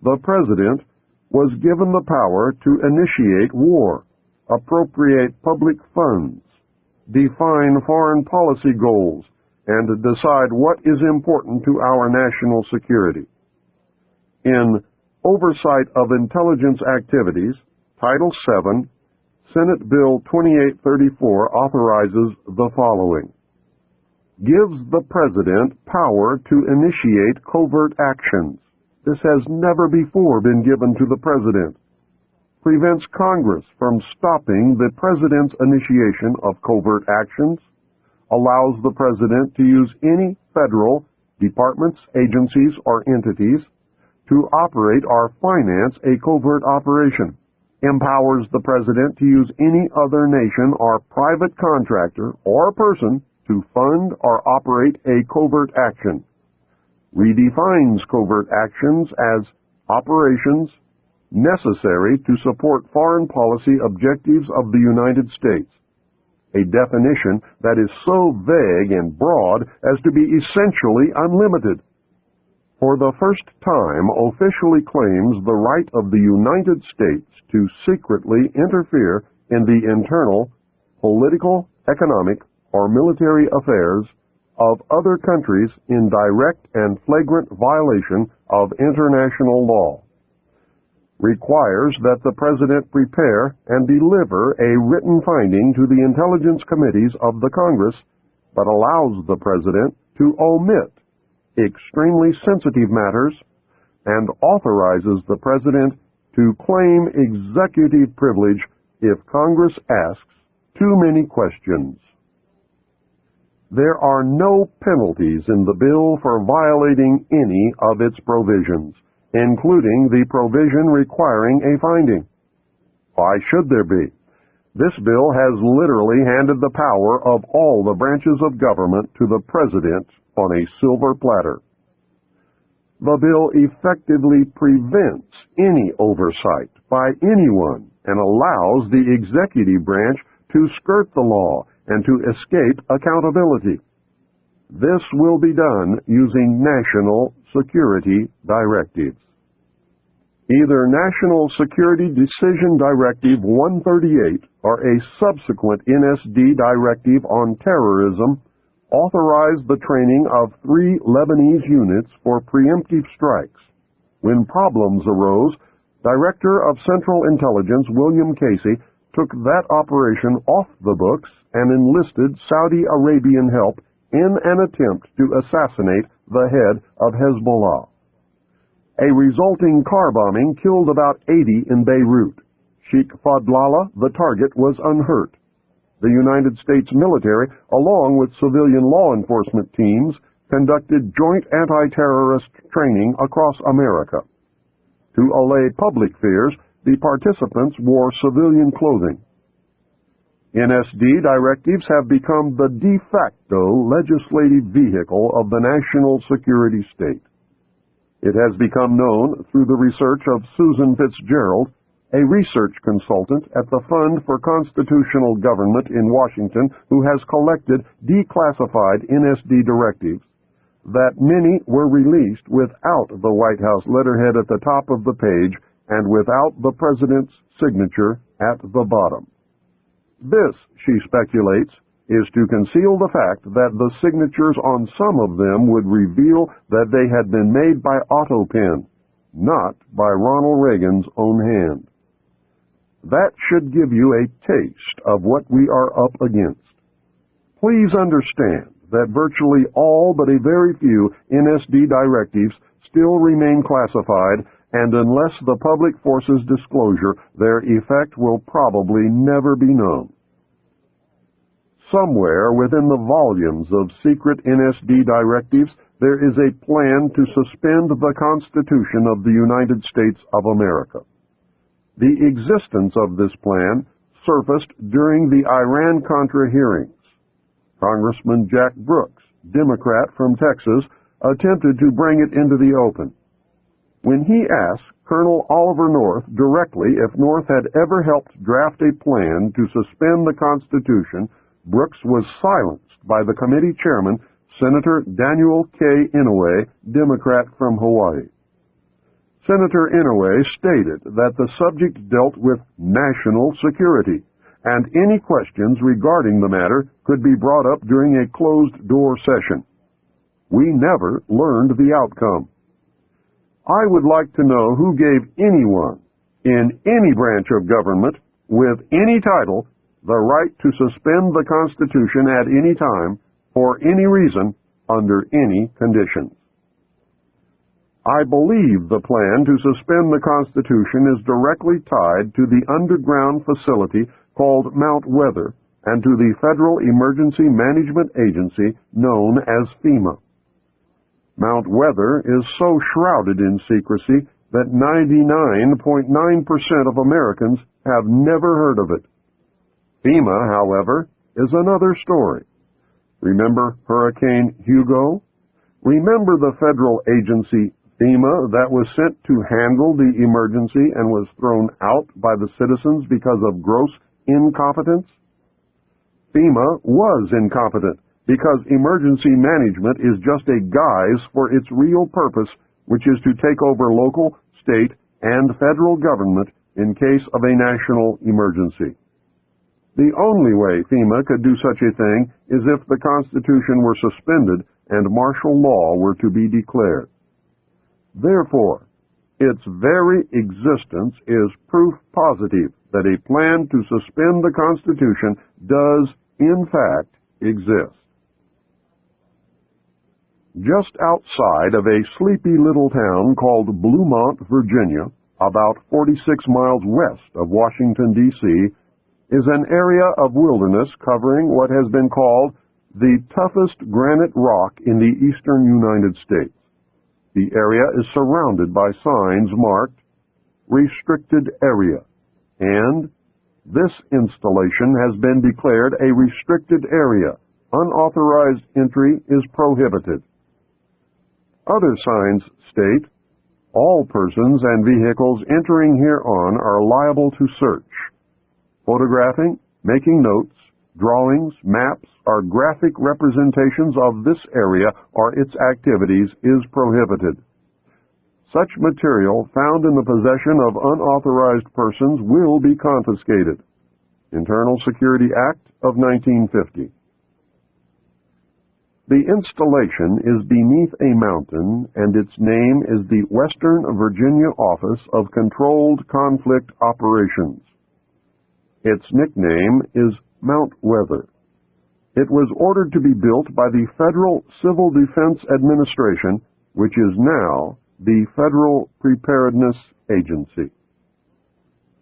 The President, was given the power to initiate war, appropriate public funds, define foreign policy goals, and decide what is important to our national security. In Oversight of Intelligence Activities, Title VII, Senate Bill 2834 authorizes the following. Gives the President power to initiate covert actions. This has never before been given to the President. Prevents Congress from stopping the President's initiation of covert actions. Allows the President to use any federal departments, agencies, or entities to operate or finance a covert operation. Empowers the President to use any other nation or private contractor or person to fund or operate a covert action. Redefines covert actions as operations necessary to support foreign policy objectives of the United States, a definition that is so vague and broad as to be essentially unlimited. For the first time, officially claims the right of the United States to secretly interfere in the internal, political, economic, or military affairs of other countries in direct and flagrant violation of international law. Requires that the President prepare and deliver a written finding to the intelligence committees of the Congress, but allows the President to omit extremely sensitive matters and authorizes the President to claim executive privilege if Congress asks too many questions. There are no penalties in the bill for violating any of its provisions, including the provision requiring a finding. Why should there be? This bill has literally handed the power of all the branches of government to the President on a silver platter. The bill effectively prevents any oversight by anyone and allows the executive branch to skirt the law and to escape accountability. This will be done using national security directives. Either National Security Decision Directive 138 or a subsequent NSD directive on terrorism authorized the training of 3 Lebanese units for preemptive strikes. When problems arose, Director of Central Intelligence William Casey took that operation off the books and enlisted Saudi Arabian help in an attempt to assassinate the head of Hezbollah. A resulting car bombing killed about 80 in Beirut. Sheikh Fadlallah, the target, was unhurt. The United States military, along with civilian law enforcement teams, conducted joint anti-terrorist training across America. To allay public fears, the participants wore civilian clothing. NSD directives have become the de facto legislative vehicle of the national security state. It has become known through the research of Susan Fitzgerald, a research consultant at the Fund for Constitutional Government in Washington who has collected declassified NSD directives, that many were released without the White House letterhead at the top of the page and without the President's signature at the bottom. This, she speculates, is to conceal the fact that the signatures on some of them would reveal that they had been made by AutoPen, not by Ronald Reagan's own hand. That should give you a taste of what we are up against. Please understand that virtually all but a very few NSD directives still remain classified, and unless the public forces disclosure, their effect will probably never be known. Somewhere within the volumes of secret NSD directives, there is a plan to suspend the Constitution of the United States of America. The existence of this plan surfaced during the Iran-Contra hearings. Congressman Jack Brooks, Democrat from Texas, attempted to bring it into the open. When he asked Colonel Oliver North directly if North had ever helped draft a plan to suspend the Constitution, Brooks was silenced by the committee chairman, Senator Daniel K. Inouye, Democrat from Hawaii. Senator Inouye stated that the subject dealt with national security, and any questions regarding the matter could be brought up during a closed-door session. We never learned the outcome. I would like to know who gave anyone in any branch of government with any title the right to suspend the Constitution at any time, for any reason, under any conditions. I believe the plan to suspend the Constitution is directly tied to the underground facility called Mount Weather and to the Federal Emergency Management Agency known as FEMA. Mount Weather is so shrouded in secrecy that 99.9% of Americans have never heard of it. FEMA, however, is another story. Remember Hurricane Hugo? Remember the federal agency FEMA that was sent to handle the emergency and was thrown out by the citizens because of gross incompetence? FEMA was incompetent because emergency management is just a guise for its real purpose, which is to take over local, state, and federal government in case of a national emergency. The only way FEMA could do such a thing is if the Constitution were suspended and martial law were to be declared. Therefore, its very existence is proof positive that a plan to suspend the Constitution does, in fact, exist. Just outside of a sleepy little town called Bluemont, Virginia, about 46 miles west of Washington, D.C., is an area of wilderness covering what has been called the toughest granite rock in the eastern United States. The area is surrounded by signs marked Restricted Area, and this installation has been declared a restricted area. Unauthorized entry is prohibited. Other signs state, all persons and vehicles entering hereon are liable to search. Photographing, making notes, drawings, maps, or graphic representations of this area or its activities is prohibited. Such material found in the possession of unauthorized persons will be confiscated. Internal Security Act of 1950. The installation is beneath a mountain, and its name is the Western Virginia Office of Controlled Conflict Operations. Its nickname is Mount Weather. It was ordered to be built by the Federal Civil Defense Administration, which is now the Federal Preparedness Agency.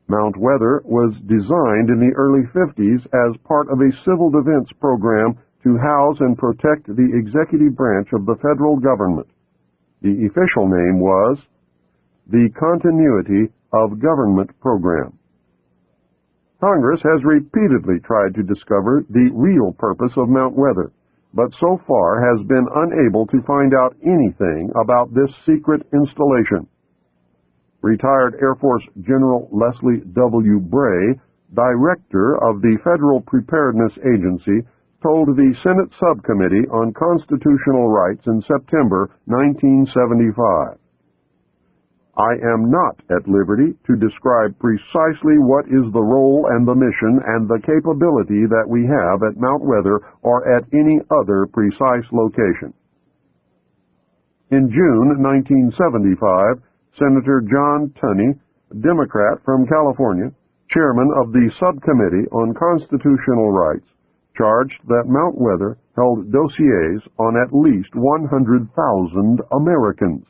Mount Weather was designed in the early 50s as part of a civil defense program to house and protect the executive branch of the federal government. The official name was the Continuity of Government Program. Congress has repeatedly tried to discover the real purpose of Mount Weather, but so far has been unable to find out anything about this secret installation. Retired Air Force General Leslie W. Bray, director of the Federal Preparedness Agency, told the Senate Subcommittee on Constitutional Rights in September 1975, I am not at liberty to describe precisely what is the role and the mission and the capability that we have at Mount Weather or at any other precise location. In June 1975, Senator John Tunney, Democrat from California, chairman of the Subcommittee on Constitutional Rights, charged that Mount Weather held dossiers on at least 100,000 Americans.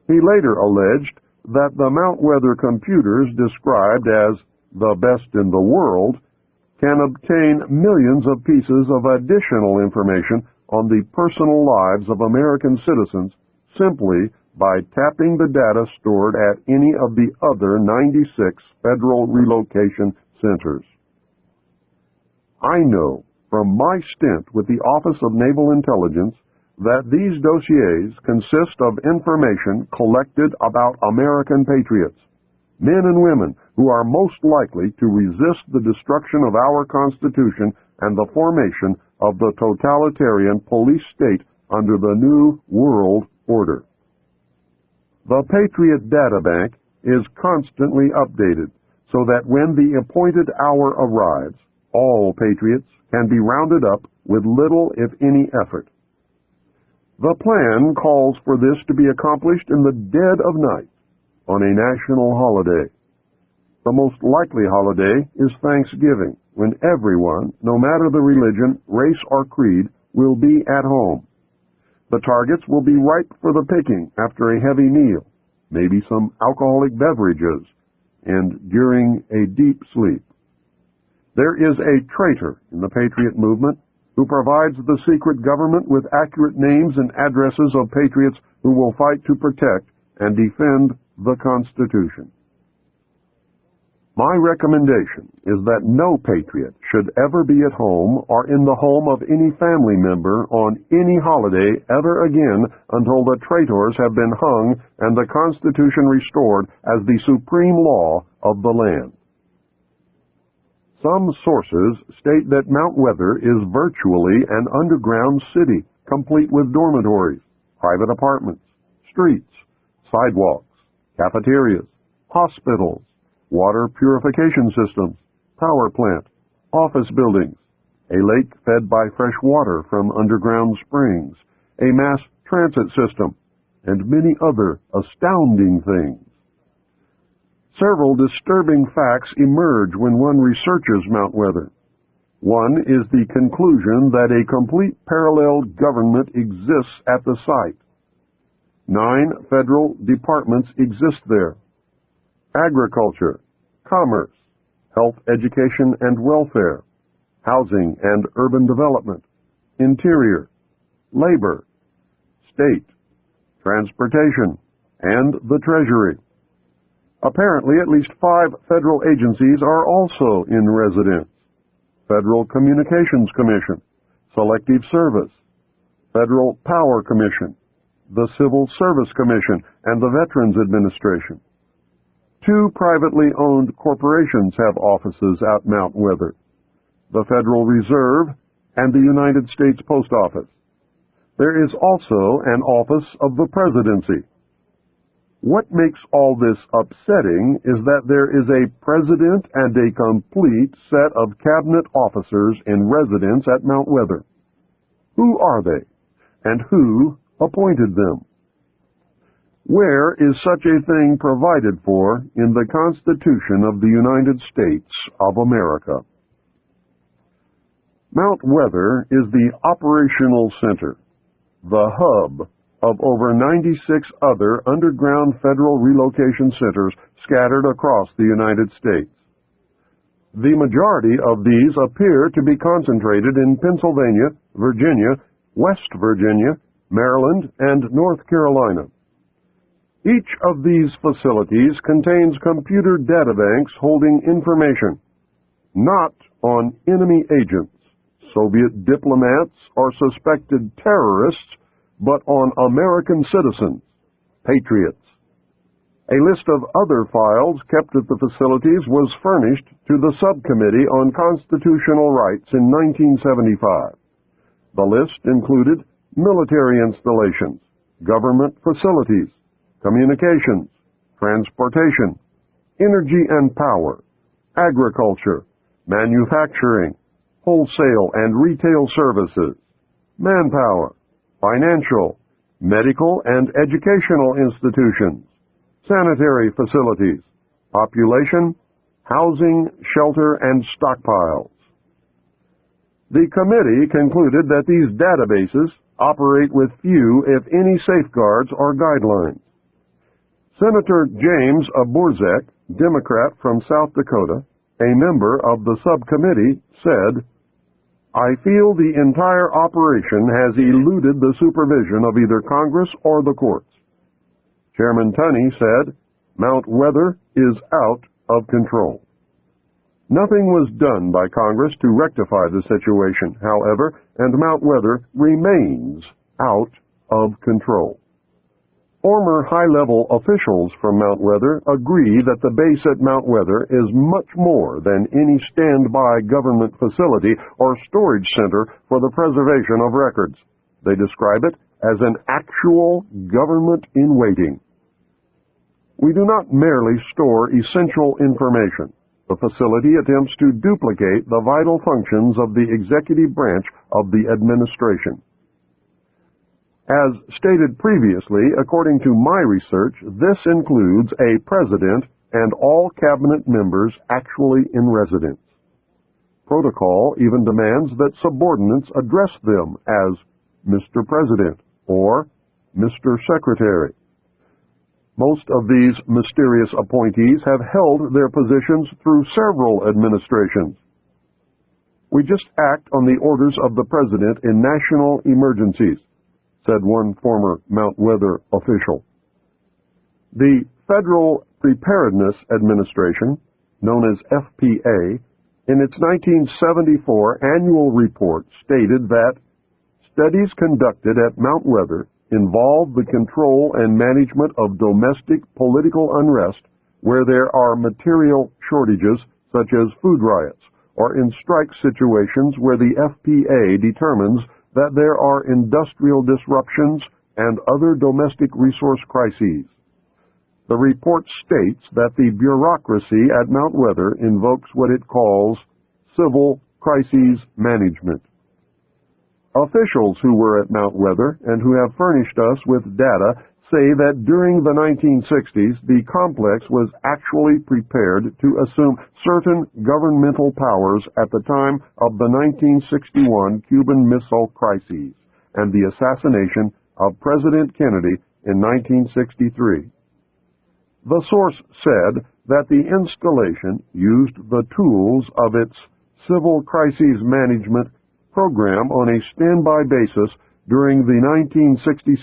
He later alleged that the Mount Weather computers described as the best in the world can obtain millions of pieces of additional information on the personal lives of American citizens simply by tapping the data stored at any of the other 96 federal relocation centers. I know from my stint with the Office of Naval Intelligence that these dossiers consist of information collected about American patriots, men and women who are most likely to resist the destruction of our Constitution and the formation of the totalitarian police state under the New World Order. The Patriot Data Bank is constantly updated so that when the appointed hour arrives, all patriots can be rounded up with little, if any, effort. The plan calls for this to be accomplished in the dead of night on a national holiday. The most likely holiday is Thanksgiving, when everyone, no matter the religion, race, or creed, will be at home. The targets will be ripe for the picking after a heavy meal, maybe some alcoholic beverages, and during a deep sleep. There is a traitor in the Patriot movement who provides the secret government with accurate names and addresses of patriots who will fight to protect and defend the Constitution. My recommendation is that no patriot should ever be at home or in the home of any family member on any holiday ever again until the traitors have been hung and the Constitution restored as the supreme law of the land. Some sources state that Mount Weather is virtually an underground city, complete with dormitories, private apartments, streets, sidewalks, cafeterias, hospitals, water purification systems, power plant, office buildings, a lake fed by fresh water from underground springs, a mass transit system, and many other astounding things. Several disturbing facts emerge when one researches Mount Weather. One is the conclusion that a complete parallel government exists at the site. 9 federal departments exist there: agriculture, commerce, health, education, and welfare, housing and urban development, interior, labor, state, transportation, and the Treasury. Apparently, at least 5 federal agencies are also in residence: Federal Communications Commission, Selective Service, Federal Power Commission, the Civil Service Commission, and the Veterans Administration. 2 privately owned corporations have offices at Mount Weather: the Federal Reserve and the United States Post Office. There is also an office of the Presidency. What makes all this upsetting is that there is a president and a complete set of cabinet officers in residence at Mount Weather. Who are they, and who appointed them? Where is such a thing provided for in the Constitution of the United States of America? Mount Weather is the operational center, the hub of over 96 other underground federal relocation centers scattered across the United States. The majority of these appear to be concentrated in Pennsylvania, Virginia, West Virginia, Maryland, and North Carolina. Each of these facilities contains computer databanks holding information, not on enemy agents, Soviet diplomats, or suspected terrorists, but on American citizens, patriots. A list of other files kept at the facilities was furnished to the Subcommittee on Constitutional Rights in 1975. The list included military installations, government facilities, communications, transportation, energy and power, agriculture, manufacturing, wholesale and retail services, manpower, financial, medical, and educational institutions, sanitary facilities, population, housing, shelter, and stockpiles. The committee concluded that these databases operate with few, if any, safeguards or guidelines. Senator James Borzek, Democrat from South Dakota, a member of the subcommittee, said, "I feel the entire operation has eluded the supervision of either Congress or the courts." Chairman Tunney said, "Mount Weather is out of control." Nothing was done by Congress to rectify the situation, however, and Mount Weather remains out of control. Former high-level officials from Mount Weather agree that the base at Mount Weather is much more than any standby government facility or storage center for the preservation of records. They describe it as an actual government in waiting. We do not merely store essential information. The facility attempts to duplicate the vital functions of the executive branch of the administration. As stated previously, according to my research, this includes a president and all cabinet members actually in residence. Protocol even demands that subordinates address them as Mr. President or Mr. Secretary. Most of these mysterious appointees have held their positions through several administrations. We just act on the orders of the President in national emergencies, said one former Mount Weather official. The Federal Preparedness Administration, known as FPA, in its 1974 annual report stated that studies conducted at Mount Weather involve the control and management of domestic political unrest where there are material shortages such as food riots, or in strike situations where the FPA determines that there are industrial disruptions and other domestic resource crises. The report states that the bureaucracy at Mount Weather invokes what it calls civil crises management. Officials who were at Mount Weather and who have furnished us with data say that during the 1960s, the complex was actually prepared to assume certain governmental powers at the time of the 1961 Cuban Missile Crisis and the assassination of President Kennedy in 1963. The source said that the installation used the tools of its Civil Crises Management program on a standby basis during the 1967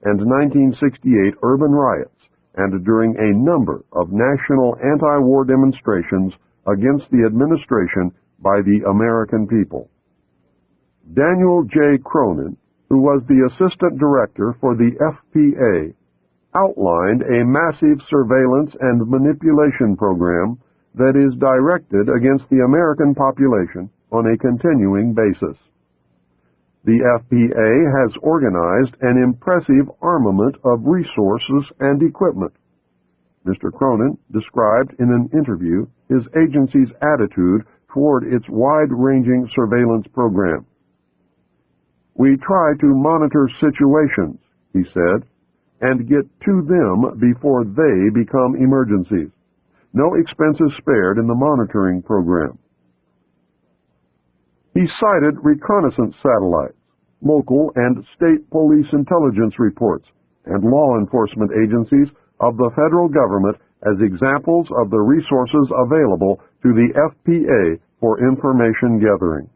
and 1968 urban riots and during a number of national anti-war demonstrations against the administration by the American people. Daniel J. Cronin, who was the assistant director for the FPA, outlined a massive surveillance and manipulation program that is directed against the American population on a continuing basis. The FPA has organized an impressive armament of resources and equipment. Mr. Cronin described in an interview his agency's attitude toward its wide-ranging surveillance program. "We try to monitor situations," he said, "and get to them before they become emergencies. No expenses spared in the monitoring program." He cited reconnaissance satellites, local and state police intelligence reports, and law enforcement agencies of the federal government as examples of the resources available to the FPA for information gathering.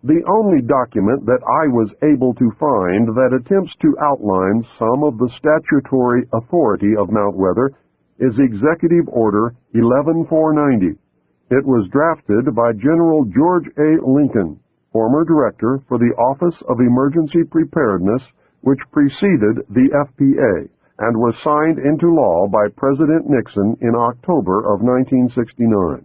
The only document that I was able to find that attempts to outline some of the statutory authority of Mount Weather is Executive Order 11490. It was drafted by General George A. Lincoln, former director for the Office of Emergency Preparedness, which preceded the FPA, and was signed into law by President Nixon in October of 1969.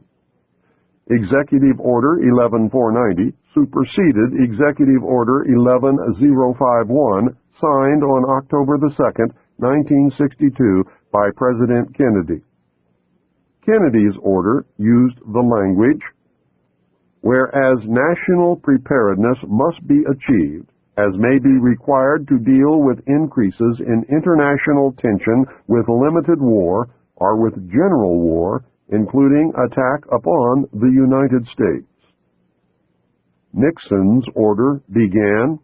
Executive Order 11490 superseded Executive Order 11051, signed on October 2, 1962, by President Kennedy. Kennedy's order used the language, "Whereas national preparedness must be achieved, as may be required to deal with increases in international tension with limited war or with general war, including attack upon the United States." Nixon's order began,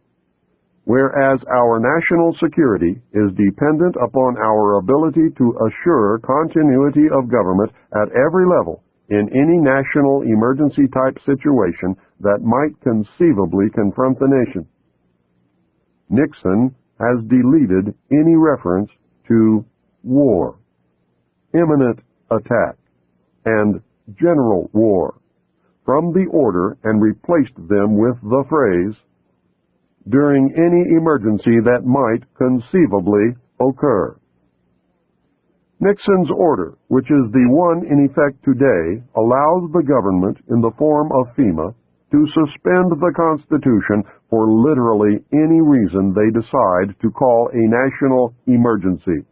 "Whereas our national security is dependent upon our ability to assure continuity of government at every level in any national emergency-type situation that might conceivably confront the nation." Nixon has deleted any reference to war, imminent attack, and general war from the order and replaced them with the phrase, "during any emergency that might conceivably occur." Nixon's order, which is the one in effect today, allows the government, in the form of FEMA, to suspend the Constitution for literally any reason they decide to call a national emergency.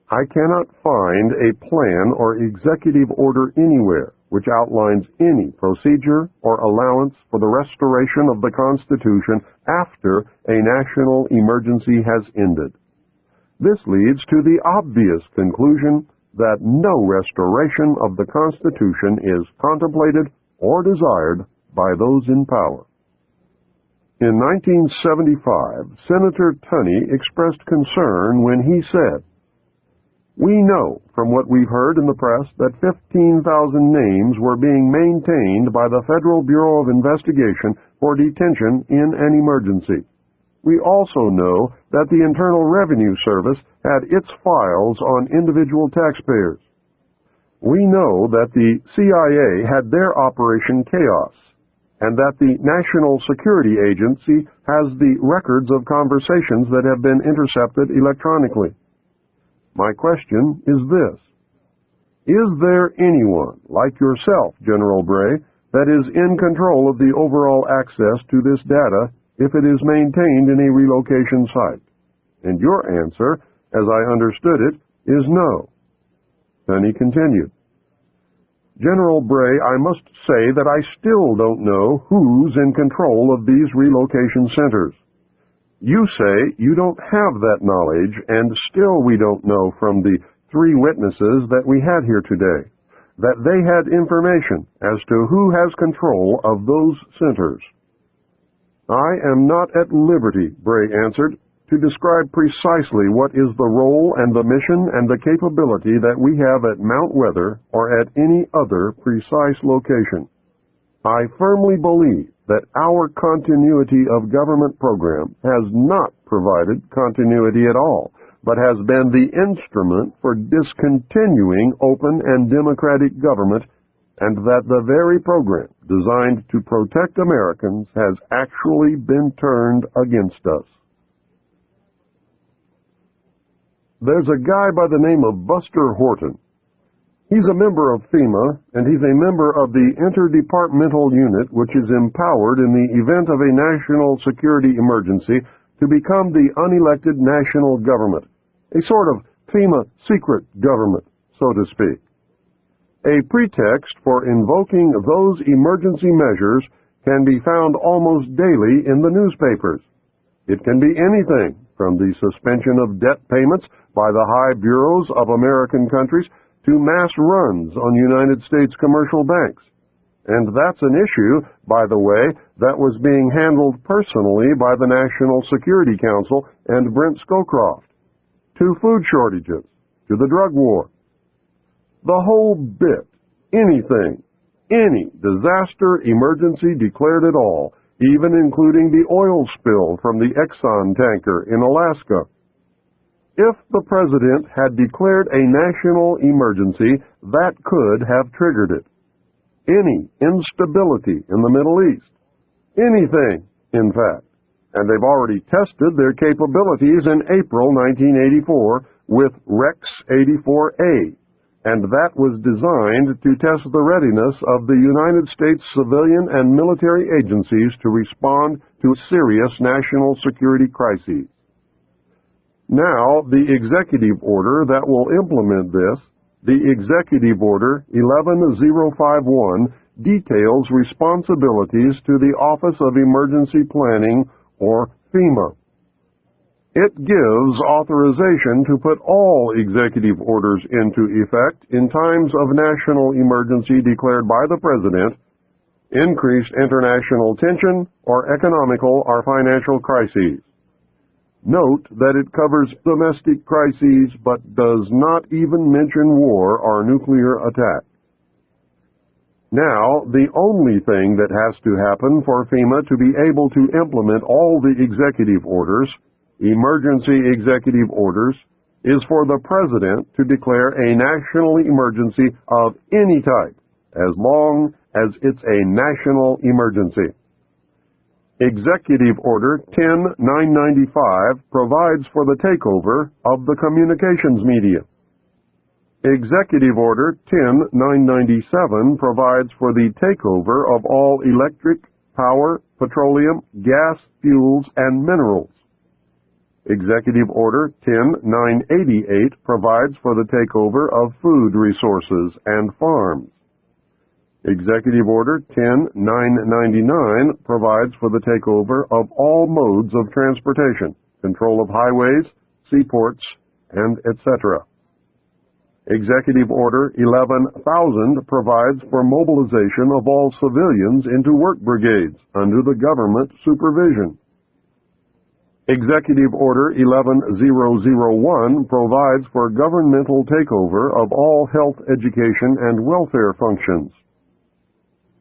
I cannot find a plan or executive order anywhere which outlines any procedure or allowance for the restoration of the Constitution after a national emergency has ended. This leads to the obvious conclusion that no restoration of the Constitution is contemplated or desired by those in power. In 1975, Senator Tunney expressed concern when he said, "We know from what we've heard in the press that 15,000 names were being maintained by the Federal Bureau of Investigation for detention in an emergency. We also know that the Internal Revenue Service had its files on individual taxpayers. We know that the CIA had their Operation Chaos, and that the National Security Agency has the records of conversations that have been intercepted electronically. My question is this: is there anyone like yourself, General Bray, that is in control of the overall access to this data if it is maintained in a relocation site?" And your answer, as I understood it, is no. Then he continued, "General Bray, I must say that I still don't know who's in control of these relocation centers. You say you don't have that knowledge, and still we don't know from the 3 witnesses that we had here today that they had information as to who has control of those centers." "I am not at liberty," Bray answered, "to describe precisely what is the role and the mission and the capability that we have at Mount Weather or at any other precise location. I firmly believe that our continuity of government program has not provided continuity at all, but has been the instrument for discontinuing open and democratic government, and that the very program designed to protect Americans has actually been turned against us." There's a guy by the name of Buster Horton. He's a member of FEMA, and he's a member of the Interdepartmental Unit, which is empowered in the event of a national security emergency to become the unelected national government, a sort of FEMA secret government, so to speak. A pretext for invoking those emergency measures can be found almost daily in the newspapers. It can be anything from the suspension of debt payments by the high bureaus of American countries to mass runs on United States commercial banks. And that's an issue, by the way, that was being handled personally by the National Security Council and Brent Scowcroft. To food shortages, to the drug war. The whole bit, anything, any disaster emergency declared at all, even including the oil spill from the Exxon tanker in Alaska. If the President had declared a national emergency, that could have triggered it. Any instability in the Middle East. Anything, in fact. And they've already tested their capabilities in April 1984 with Rex 84A, and that was designed to test the readiness of the United States civilian and military agencies to respond to serious national security crises. Now, the executive order that will implement this, the Executive Order 11051, details responsibilities to the Office of Emergency Planning, or FEMA. It gives authorization to put all executive orders into effect in times of national emergency declared by the President, increased international tension, or economical or financial crises. Note that it covers domestic crises but does not even mention war or nuclear attack. Now, the only thing that has to happen for FEMA to be able to implement all the executive orders, emergency executive orders, is for the President to declare a national emergency of any type, as long as it's a national emergency. Executive Order 10995 provides for the takeover of the communications media. Executive Order 10997 provides for the takeover of all electric, power, petroleum, gas, fuels, and minerals. Executive Order 10988 provides for the takeover of food resources and farms. Executive Order 10999 provides for the takeover of all modes of transportation, control of highways, seaports, and etc. Executive Order 11,000 provides for mobilization of all civilians into work brigades under the government supervision. Executive Order 11001 provides for governmental takeover of all health, education, and welfare functions.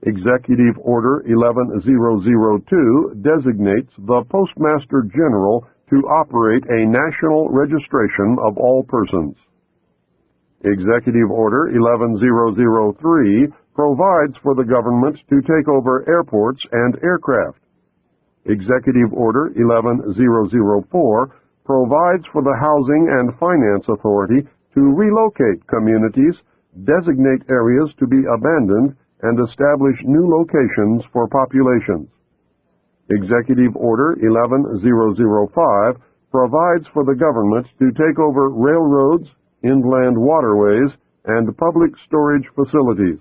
Executive Order 11002 designates the Postmaster General to operate a national registration of all persons. Executive Order 11003 provides for the government to take over airports and aircraft. Executive Order 11004 provides for the Housing and Finance Authority to relocate communities, designate areas to be abandoned, and establish new locations for populations. Executive Order 11005 provides for the government to take over railroads, inland waterways, and public storage facilities.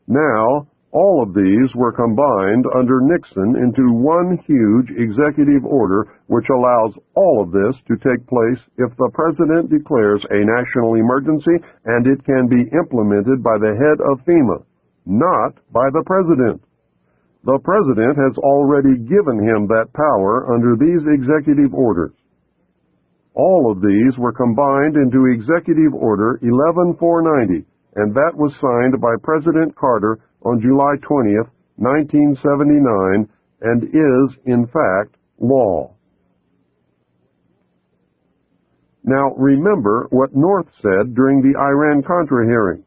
Now, all of these were combined under Nixon into one huge executive order which allows all of this to take place if the President declares a national emergency and it can be implemented by the head of FEMA, not by the President. The President has already given him that power under these executive orders. All of these were combined into Executive Order 11490, and that was signed by President Carter on July 20th, 1979, and is, in fact, law. Now, remember what North said during the Iran-Contra hearing.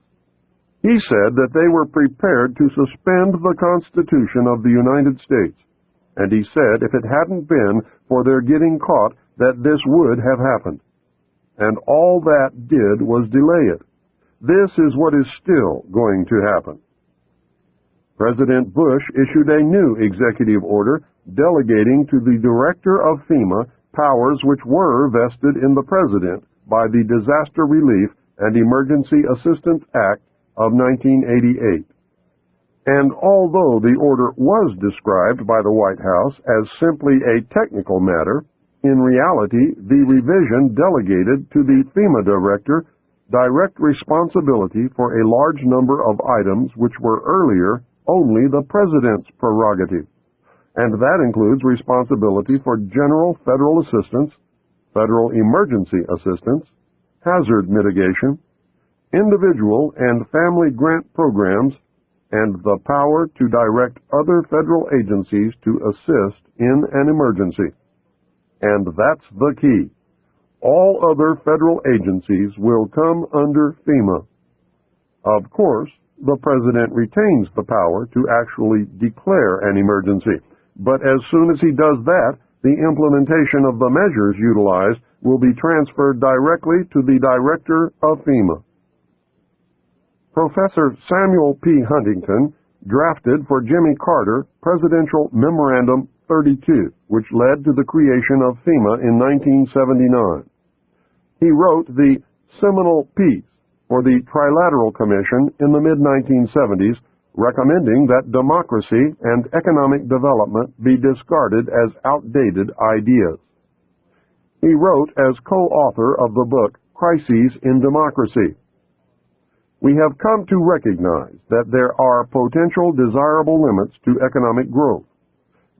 He said that they were prepared to suspend the Constitution of the United States, and he said if it hadn't been for their getting caught, that this would have happened. And all that did was delay it. This is what is still going to happen. President Bush issued a new executive order delegating to the director of FEMA powers which were vested in the President by the Disaster Relief and Emergency Assistance Act of 1988. And although the order was described by the White House as simply a technical matter, in reality, the revision delegated to the FEMA director direct responsibility for a large number of items which were earlier only the President's prerogative, and that includes responsibility for general federal assistance, federal emergency assistance, hazard mitigation, individual and family grant programs, and the power to direct other federal agencies to assist in an emergency. And that's the key. All other federal agencies will come under FEMA. Of course, the President retains the power to actually declare an emergency, but as soon as he does that, the implementation of the measures utilized will be transferred directly to the Director of FEMA. Professor Samuel P. Huntington drafted for Jimmy Carter Presidential Memorandum 32, which led to the creation of FEMA in 1979. He wrote the seminal piece for the Trilateral Commission in the mid-1970s, recommending that democracy and economic development be discarded as outdated ideas. He wrote as co-author of the book Crises in Democracy. We have come to recognize that there are potential desirable limits to economic growth.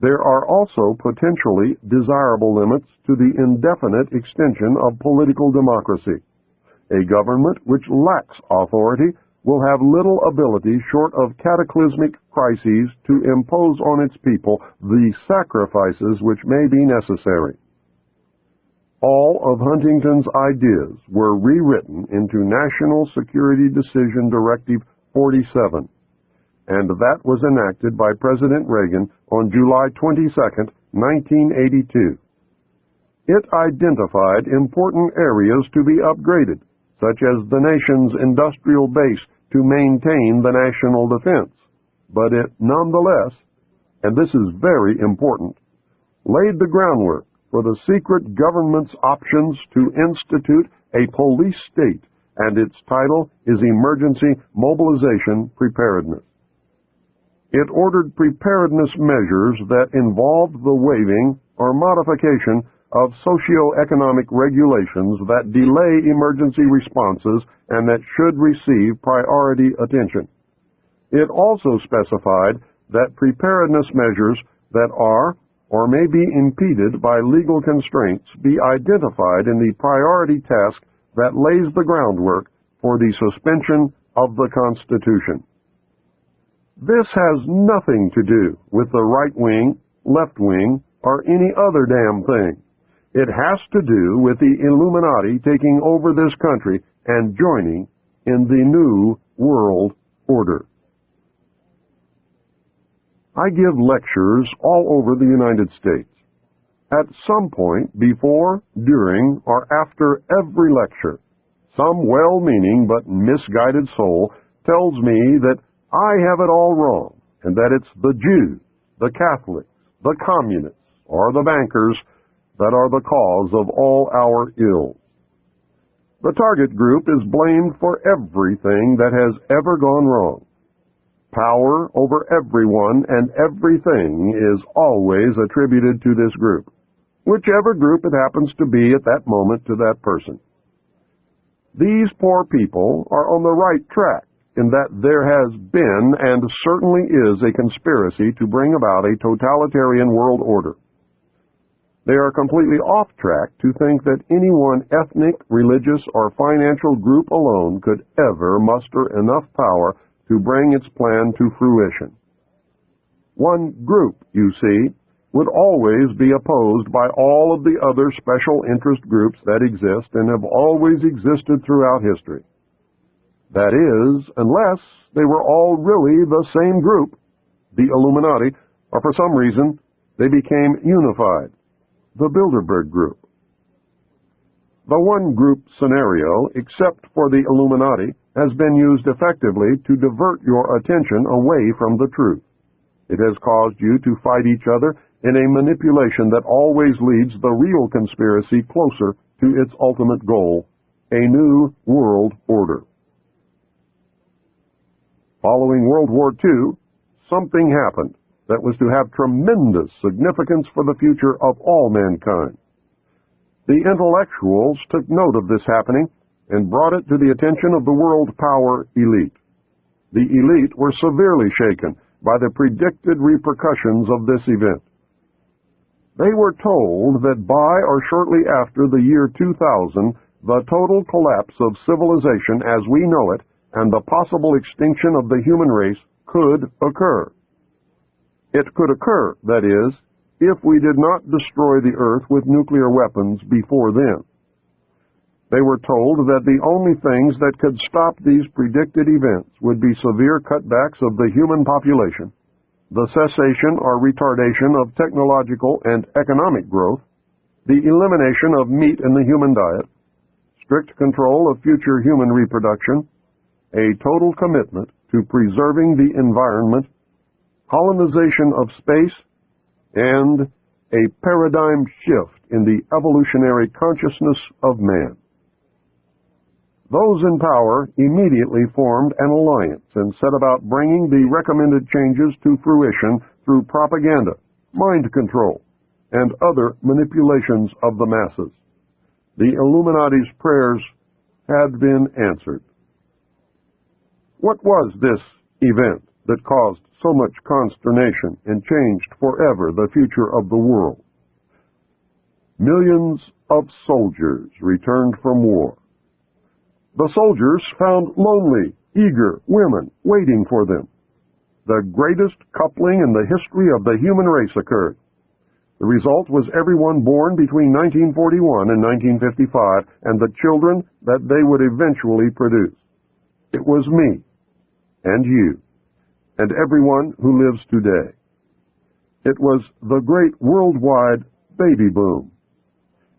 There are also potentially desirable limits to the indefinite extension of political democracy. A government which lacks authority will have little ability short of cataclysmic crises to impose on its people the sacrifices which may be necessary. All of Huntington's ideas were rewritten into National Security Decision Directive 47, and that was enacted by President Reagan on July 22, 1982. It identified important areas to be upgraded, such as the nation's industrial base to maintain the national defense, but it nonetheless, and this is very important, laid the groundwork for the secret government's options to institute a police state, and its title is Emergency Mobilization Preparedness. It ordered preparedness measures that involved the waiving or modification of socio-economic regulations that delay emergency responses and that should receive priority attention. It also specified that preparedness measures that are or may be impeded by legal constraints be identified in the priority task that lays the groundwork for the suspension of the Constitution. This has nothing to do with the right wing, left wing, or any other damn thing. It has to do with the Illuminati taking over this country and joining in the New World Order. I give lectures all over the United States. At some point before, during, or after every lecture, some well-meaning but misguided soul tells me that I have it all wrong and that it's the Jews, the Catholics, the communists, or the bankers that are the cause of all our ills. The target group is blamed for everything that has ever gone wrong. Power over everyone and everything is always attributed to this group, whichever group it happens to be at that moment to that person. These poor people are on the right track in that there has been and certainly is a conspiracy to bring about a totalitarian world order. They are completely off track to think that any one ethnic, religious, or financial group alone could ever muster enough power to bring its plan to fruition. One group, you see, would always be opposed by all of the other special interest groups that exist and have always existed throughout history. That is, unless they were all really the same group, the Illuminati, or for some reason they became unified, the Bilderberg Group. The one-group scenario, except for the Illuminati, has been used effectively to divert your attention away from the truth. It has caused you to fight each other in a manipulation that always leads the real conspiracy closer to its ultimate goal, a new world order. Following World War II, something happened that was to have tremendous significance for the future of all mankind. The intellectuals took note of this happening and brought it to the attention of the world power elite. The elite were severely shaken by the predicted repercussions of this event. They were told that by or shortly after the year 2000, the total collapse of civilization as we know it and the possible extinction of the human race could occur. It could occur, that is, if we did not destroy the earth with nuclear weapons before then. They were told that the only things that could stop these predicted events would be severe cutbacks of the human population, the cessation or retardation of technological and economic growth, the elimination of meat in the human diet, strict control of future human reproduction, a total commitment to preserving the environment, colonization of space, and a paradigm shift in the evolutionary consciousness of man. Those in power immediately formed an alliance and set about bringing the recommended changes to fruition through propaganda, mind control, and other manipulations of the masses. The Illuminati's prayers had been answered. What was this event that caused so much consternation and changed forever the future of the world? Millions of soldiers returned from war. The soldiers found lonely, eager women waiting for them. The greatest coupling in the history of the human race occurred. The result was everyone born between 1941 and 1955 and the children that they would eventually produce. It was me, and you, and everyone who lives today. It was the great worldwide baby boom.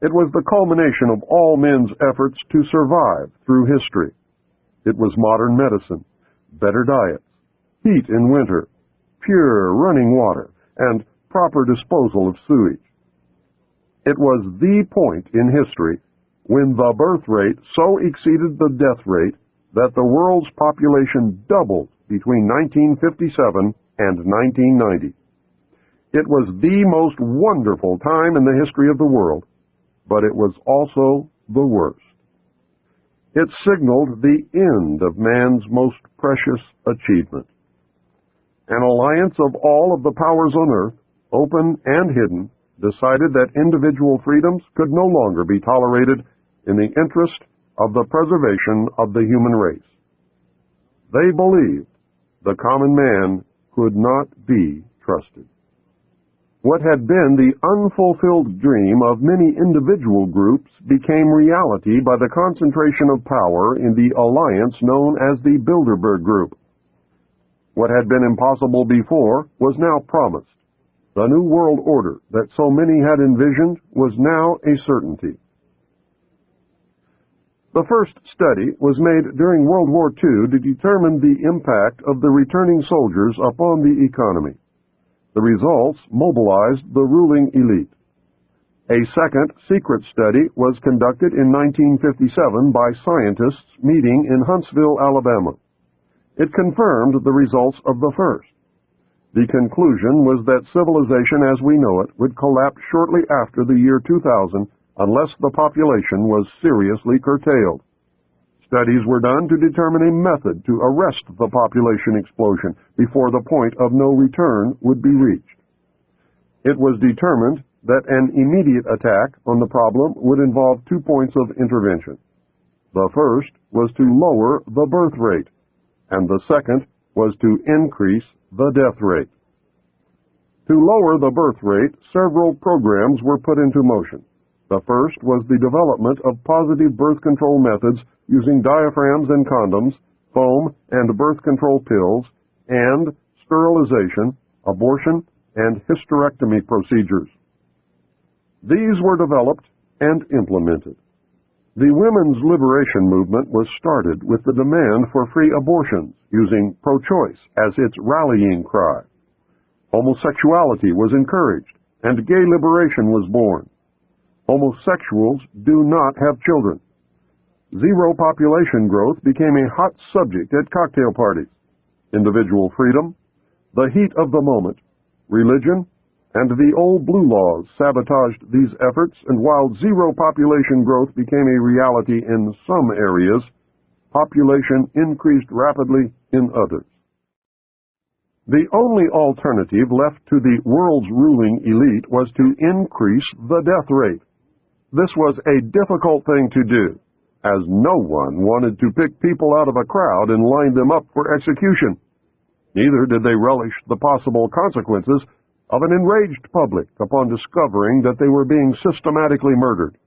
It was the culmination of all men's efforts to survive through history. It was modern medicine, better diets, heat in winter, pure running water, and proper disposal of sewage. It was the point in history when the birth rate so exceeded the death rate that the world's population doubled between 1957 and 1990. It was the most wonderful time in the history of the world, but it was also the worst. It signaled the end of man's most precious achievement. An alliance of all of the powers on earth, open and hidden, decided that individual freedoms could no longer be tolerated in the interest of the preservation of the human race. They believed the common man could not be trusted. What had been the unfulfilled dream of many individual groups became reality by the concentration of power in the alliance known as the Bilderberg Group. What had been impossible before was now promised. The new world order that so many had envisioned was now a certainty. The first study was made during World War II to determine the impact of the returning soldiers upon the economy. The results mobilized the ruling elite. A second secret study was conducted in 1957 by scientists meeting in Huntsville, Alabama. It confirmed the results of the first. The conclusion was that civilization as we know it would collapse shortly after the year 2000 unless the population was seriously curtailed. Studies were done to determine a method to arrest the population explosion before the point of no return would be reached. It was determined that an immediate attack on the problem would involve 2 points of intervention. The first was to lower the birth rate, and the second was to increase the death rate. To lower the birth rate, several programs were put into motion. The first was the development of positive birth control methods using diaphragms and condoms, foam and birth control pills, and sterilization, abortion, and hysterectomy procedures. These were developed and implemented. The women's liberation movement was started with the demand for free abortions, using pro-choice as its rallying cry. Homosexuality was encouraged, and gay liberation was born. Homosexuals do not have children. Zero population growth became a hot subject at cocktail parties. Individual freedom, the heat of the moment, religion, and the old blue laws sabotaged these efforts, and while zero population growth became a reality in some areas, population increased rapidly in others. The only alternative left to the world's ruling elite was to increase the death rate. This was a difficult thing to do, as no one wanted to pick people out of a crowd and line them up for execution. Neither did they relish the possible consequences of an enraged public upon discovering that they were being systematically murdered.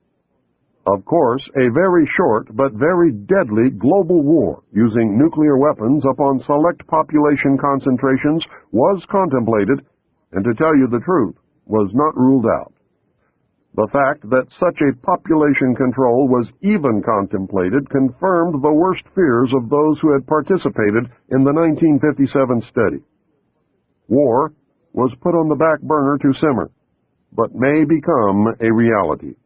Of course, a very short but very deadly global war using nuclear weapons upon select population concentrations was contemplated, and to tell you the truth, was not ruled out. The fact that such a population control was even contemplated confirmed the worst fears of those who had participated in the 1957 study. War was put on the back burner to simmer, but may become a reality.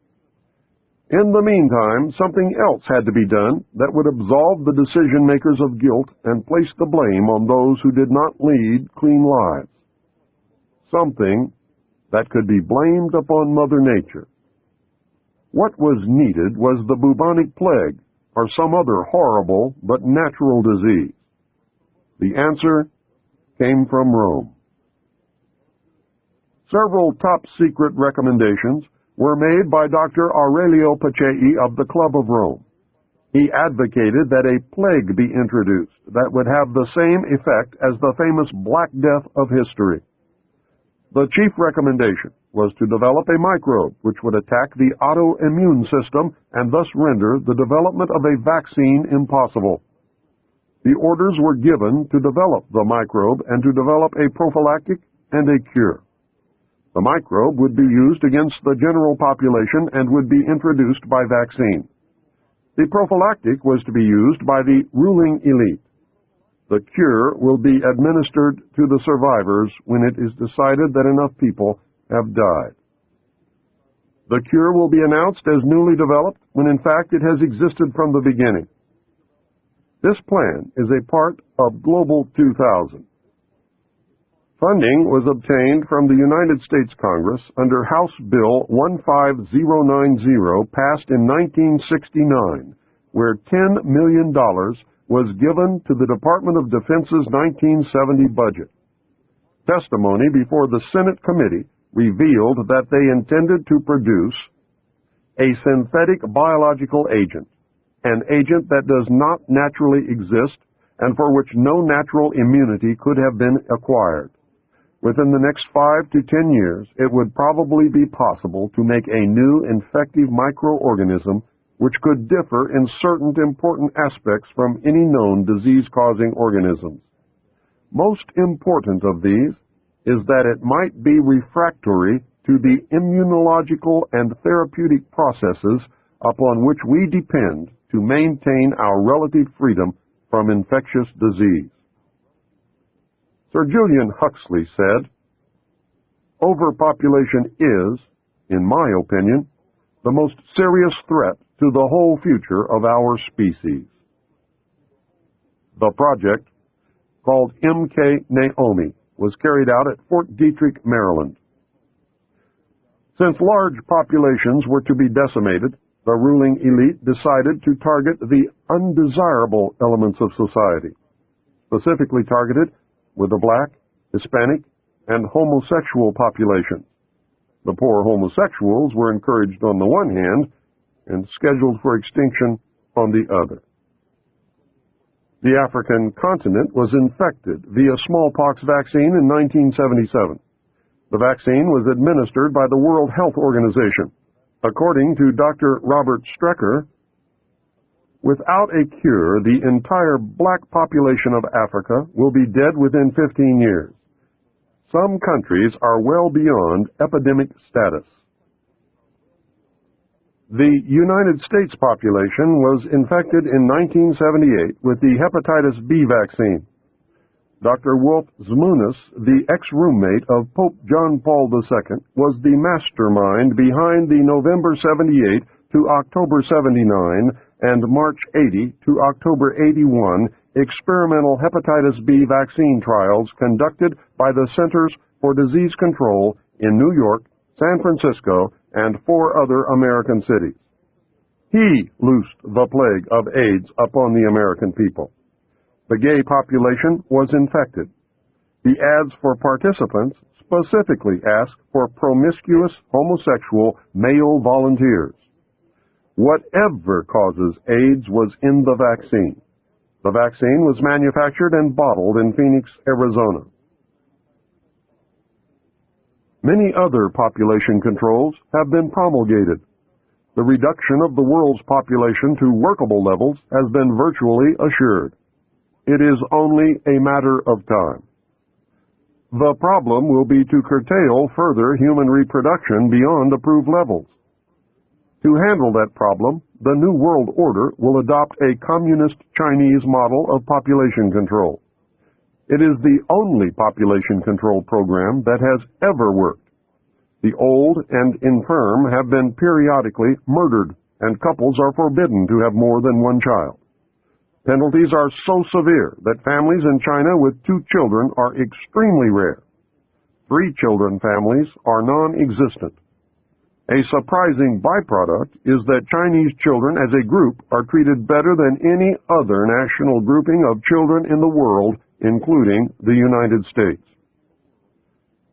In the meantime, something else had to be done that would absolve the decision-makers of guilt and place the blame on those who did not lead clean lives. Something that could be blamed upon Mother Nature. What was needed was the bubonic plague or some other horrible but natural disease. The answer came from Rome. Several top-secret recommendations were made by Dr. Aurelio Pacelli of the Club of Rome. He advocated that a plague be introduced that would have the same effect as the famous Black Death of history. The chief recommendation was to develop a microbe which would attack the autoimmune system and thus render the development of a vaccine impossible. The orders were given to develop the microbe and to develop a prophylactic and a cure. The microbe would be used against the general population and would be introduced by vaccine. The prophylactic was to be used by the ruling elite. The cure will be administered to the survivors when it is decided that enough people have died. The cure will be announced as newly developed when in fact it has existed from the beginning. This plan is a part of Global 2000. Funding was obtained from the United States Congress under House Bill 15090 passed in 1969, where $10 million was given to the Department of Defense's 1970 budget. Testimony before the Senate committee revealed that they intended to produce a synthetic biological agent, an agent that does not naturally exist and for which no natural immunity could have been acquired. Within the next 5 to 10 years, it would probably be possible to make a new infective microorganism which could differ in certain important aspects from any known disease-causing organisms. Most important of these is that it might be refractory to the immunological and therapeutic processes upon which we depend to maintain our relative freedom from infectious disease. Sir Julian Huxley said, "Overpopulation is, in my opinion, the most serious threat to the whole future of our species." The project, called MK Naomi, was carried out at Fort Detrick, Maryland. Since large populations were to be decimated, the ruling elite decided to target the undesirable elements of society, specifically targeted with the black, Hispanic, and homosexual populations. The poor homosexuals were encouraged on the one hand and scheduled for extinction on the other. The African continent was infected via smallpox vaccine in 1977. The vaccine was administered by the World Health Organization. According to Dr. Robert Strecker, without a cure, the entire black population of Africa will be dead within 15 years. Some countries are well beyond epidemic status. The United States population was infected in 1978 with the hepatitis B vaccine. Dr. Wolf Zmunis, the ex-roommate of Pope John Paul II, was the mastermind behind the November 78 to October 79 and March 80 to October 81 experimental hepatitis B vaccine trials conducted by the Centers for Disease Control in New York, San Francisco, and 4 other American cities. He loosed the plague of AIDS upon the American people. The gay population was infected. The ads for participants specifically asked for promiscuous homosexual male volunteers. Whatever causes AIDS was in the vaccine. The vaccine was manufactured and bottled in Phoenix, Arizona. Many other population controls have been promulgated. The reduction of the world's population to workable levels has been virtually assured. It is only a matter of time. The problem will be to curtail further human reproduction beyond approved levels. To handle that problem, the New World Order will adopt a communist Chinese model of population control. It is the only population control program that has ever worked. The old and infirm have been periodically murdered, and couples are forbidden to have more than one child. Penalties are so severe that families in China with 2 children are extremely rare. 3 children families are non-existent. A surprising byproduct is that Chinese children as a group are treated better than any other national grouping of children in the world, including the United States.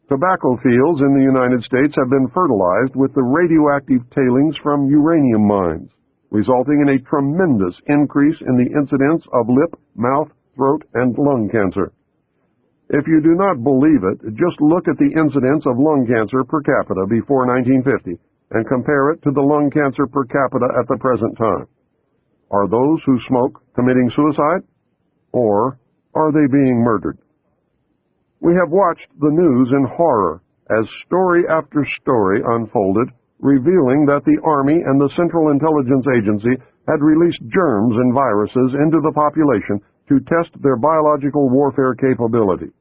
Tobacco fields in the United States have been fertilized with the radioactive tailings from uranium mines, resulting in a tremendous increase in the incidence of lip, mouth, throat, and lung cancer. If you do not believe it, just look at the incidence of lung cancer per capita before 1950 and compare it to the lung cancer per capita at the present time. Are those who smoke committing suicide? Or are they being murdered? We have watched the news in horror as story after story unfolded, revealing that the Army and the Central Intelligence Agency had released germs and viruses into the population to test their biological warfare capability.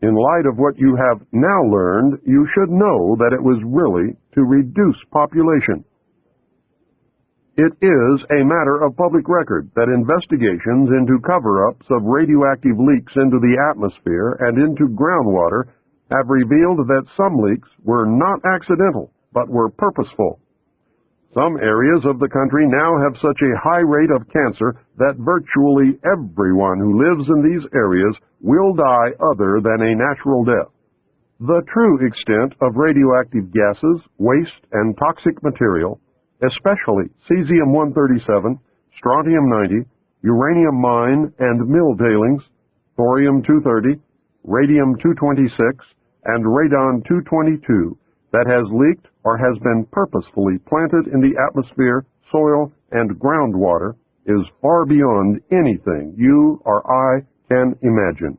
In light of what you have now learned, you should know that it was really to reduce population. It is a matter of public record that investigations into cover-ups of radioactive leaks into the atmosphere and into groundwater have revealed that some leaks were not accidental, but were purposeful. Some areas of the country now have such a high rate of cancer that virtually everyone who lives in these areas will die other than a natural death. The true extent of radioactive gases, waste, and toxic material, especially cesium-137, strontium-90, uranium mine and mill tailings, thorium-230, radium-226, and radon-222, that has leaked or has been purposefully planted in the atmosphere, soil, and groundwater is far beyond anything you or I can imagine.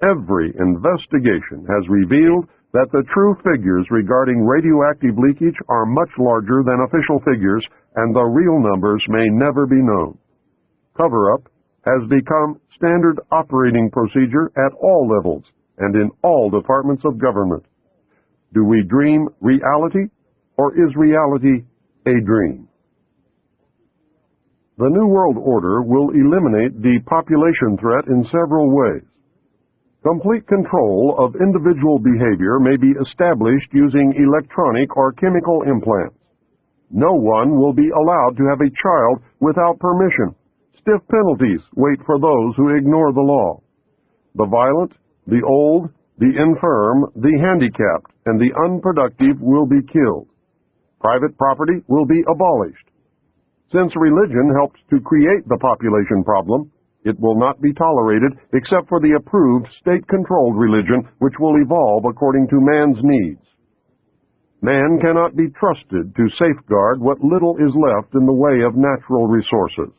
Every investigation has revealed that the true figures regarding radioactive leakage are much larger than official figures, and the real numbers may never be known. Cover-up has become standard operating procedure at all levels and in all departments of government. Do we dream reality, or is reality a dream? The New World Order will eliminate the population threat in several ways. Complete control of individual behavior may be established using electronic or chemical implants. No one will be allowed to have a child without permission. Stiff penalties wait for those who ignore the law. The violent, the old, the infirm, the handicapped, and the unproductive will be killed. Private property will be abolished. Since religion helped to create the population problem, it will not be tolerated except for the approved state-controlled religion which will evolve according to man's needs. Man cannot be trusted to safeguard what little is left in the way of natural resources.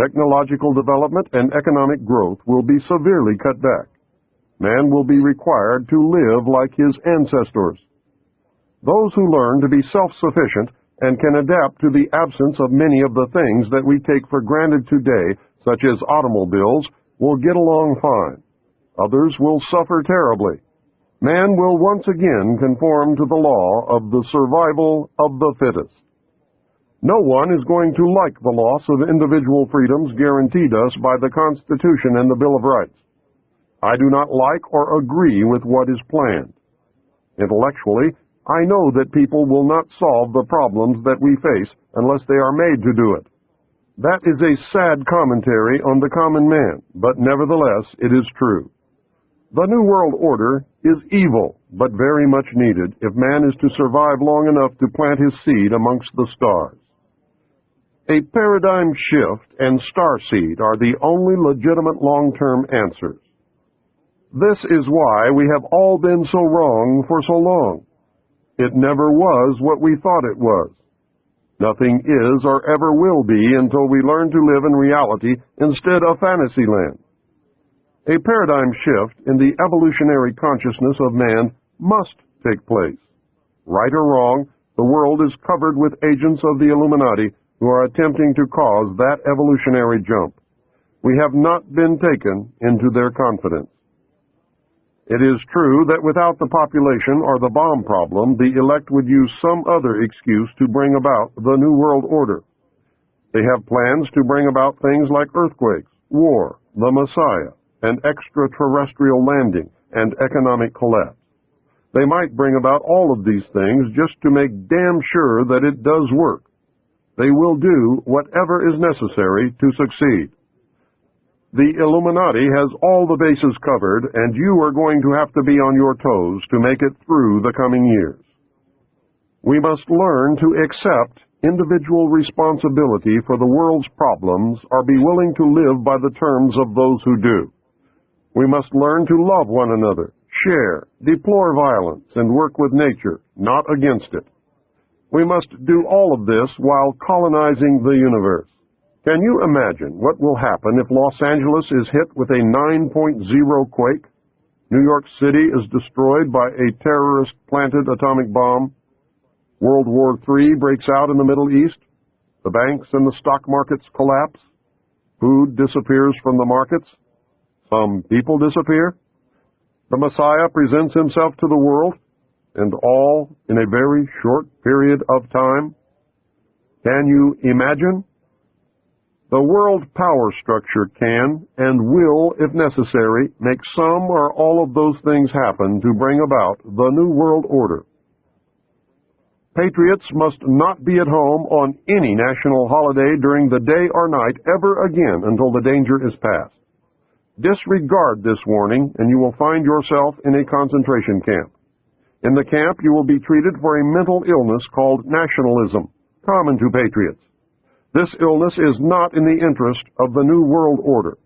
Technological development and economic growth will be severely cut back. Man will be required to live like his ancestors. Those who learn to be self-sufficient and can adapt to the absence of many of the things that we take for granted today, such as automobiles, will get along fine. Others will suffer terribly. Man will once again conform to the law of the survival of the fittest. No one is going to like the loss of individual freedoms guaranteed us by the Constitution and the Bill of Rights. I do not like or agree with what is planned. Intellectually, I know that people will not solve the problems that we face unless they are made to do it. That is a sad commentary on the common man, but nevertheless it is true. The New World Order is evil, but very much needed if man is to survive long enough to plant his seed amongst the stars. A paradigm shift and starseed are the only legitimate long-term answers. This is why we have all been so wrong for so long. It never was what we thought it was. Nothing is or ever will be until we learn to live in reality instead of fantasy land. A paradigm shift in the evolutionary consciousness of man must take place. Right or wrong, the world is covered with agents of the Illuminati who are attempting to cause that evolutionary jump. We have not been taken into their confidence. It is true that without the population or the bomb problem, the elect would use some other excuse to bring about the New World Order. They have plans to bring about things like earthquakes, war, the Messiah, an extraterrestrial landing, and economic collapse. They might bring about all of these things just to make damn sure that it does work. They will do whatever is necessary to succeed. The Illuminati has all the bases covered, and you are going to have to be on your toes to make it through the coming years. We must learn to accept individual responsibility for the world's problems or be willing to live by the terms of those who do. We must learn to love one another, share, deplore violence, and work with nature, not against it. We must do all of this while colonizing the universe. Can you imagine what will happen if Los Angeles is hit with a 9.0 quake? New York City is destroyed by a terrorist-planted atomic bomb. World War III breaks out in the Middle East. The banks and the stock markets collapse. Food disappears from the markets. Some people disappear. The Messiah presents himself to the world, and all in a very short period of time. Can you imagine? The world power structure can and will, if necessary, make some or all of those things happen to bring about the New World Order. Patriots must not be at home on any national holiday during the day or night ever again until the danger is past. Disregard this warning, and you will find yourself in a concentration camp. In the camp, you will be treated for a mental illness called nationalism, common to patriots. This illness is not in the interest of the New World Order.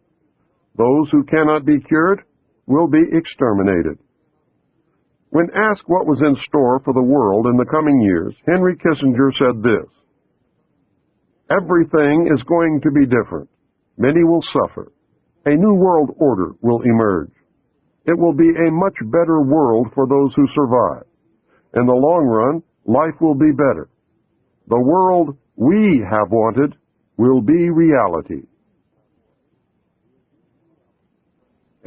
Those who cannot be cured will be exterminated. When asked what was in store for the world in the coming years, Henry Kissinger said this: "Everything is going to be different. Many will suffer. A new world order will emerge. It will be a much better world for those who survive. In the long run, life will be better. The world we have wanted will be reality."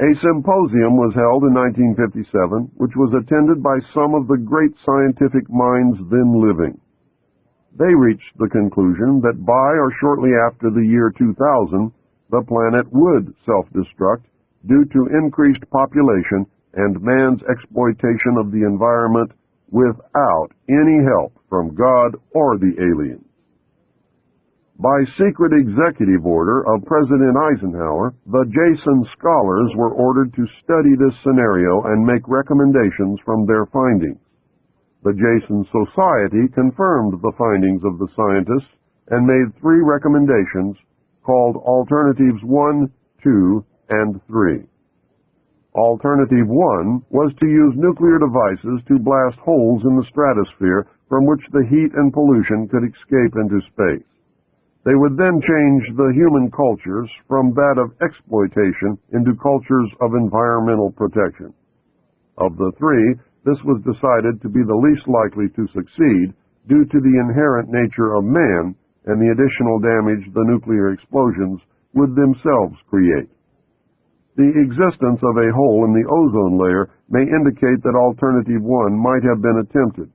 A symposium was held in 1957, which was attended by some of the great scientific minds then living. They reached the conclusion that by or shortly after the year 2000, the planet would self-destruct due to increased population and man's exploitation of the environment without any help from God or the aliens. By secret executive order of President Eisenhower, the Jason scholars were ordered to study this scenario and make recommendations from their findings. The Jason Society confirmed the findings of the scientists and made 3 recommendations called Alternatives 1, 2, and 3. Alternative 1 was to use nuclear devices to blast holes in the stratosphere from which the heat and pollution could escape into space. They would then change the human cultures from that of exploitation into cultures of environmental protection. Of the 3, this was decided to be the least likely to succeed due to the inherent nature of man and the additional damage the nuclear explosions would themselves create. The existence of a hole in the ozone layer may indicate that Alternative 1 might have been attempted.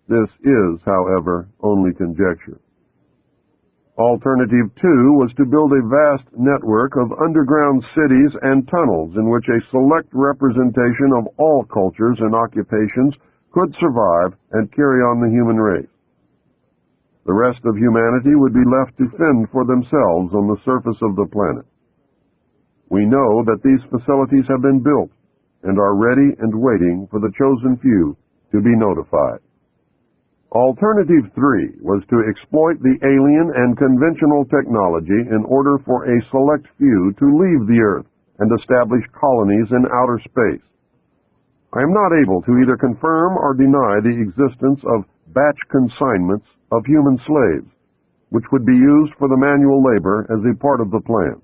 This is, however, only conjecture. Alternative 2 was to build a vast network of underground cities and tunnels in which a select representation of all cultures and occupations could survive and carry on the human race. The rest of humanity would be left to fend for themselves on the surface of the planet. We know that these facilities have been built and are ready and waiting for the chosen few to be notified. Alternative 3 was to exploit the alien and conventional technology in order for a select few to leave the Earth and establish colonies in outer space. I am not able to either confirm or deny the existence of batch consignments of human slaves, which would be used for the manual labor as a part of the plan.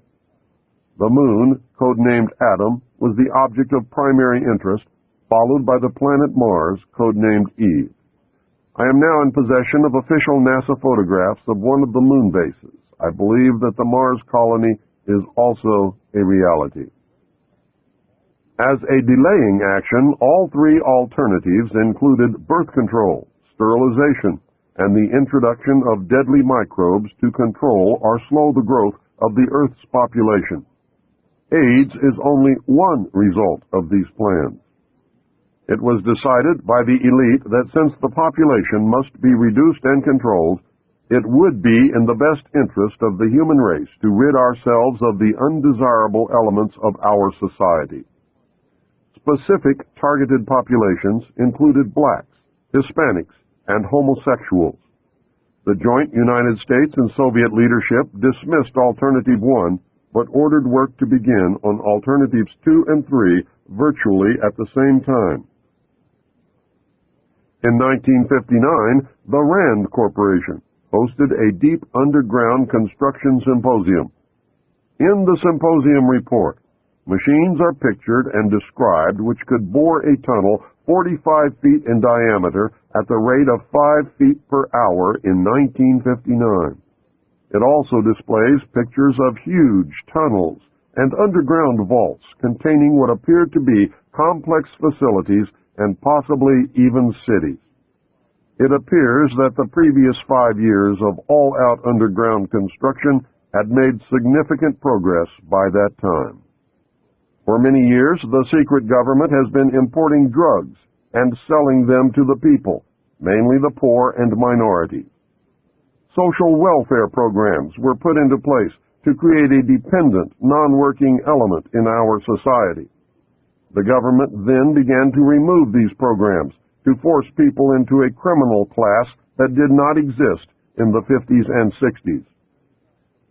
The Moon, codenamed Adam, was the object of primary interest, followed by the planet Mars, codenamed Eve. I am now in possession of official NASA photographs of one of the moon bases. I believe that the Mars colony is also a reality. As a delaying action, all 3 alternatives included birth control, sterilization, and the introduction of deadly microbes to control or slow the growth of the Earth's population. AIDS is only one result of these plans. It was decided by the elite that since the population must be reduced and controlled, it would be in the best interest of the human race to rid ourselves of the undesirable elements of our society. Specific targeted populations included blacks, Hispanics, and homosexuals. The joint United States and Soviet leadership dismissed Alternative 1, but ordered work to begin on Alternatives 2 and 3 virtually at the same time. In 1959, the RAND Corporation hosted a deep underground construction symposium. In the symposium report, Machines are pictured and described which could bore a tunnel 45 feet in diameter at the rate of 5 feet per hour in 1959. It also displays pictures of huge tunnels and underground vaults containing what appeared to be complex facilities and possibly even cities. It appears that the previous 5 years of all-out underground construction had made significant progress by that time. For many years, the secret government has been importing drugs and selling them to the people, mainly the poor and minorities. Social welfare programs were put into place to create a dependent, non-working element in our society. The government then began to remove these programs to force people into a criminal class that did not exist in the 50s and 60s.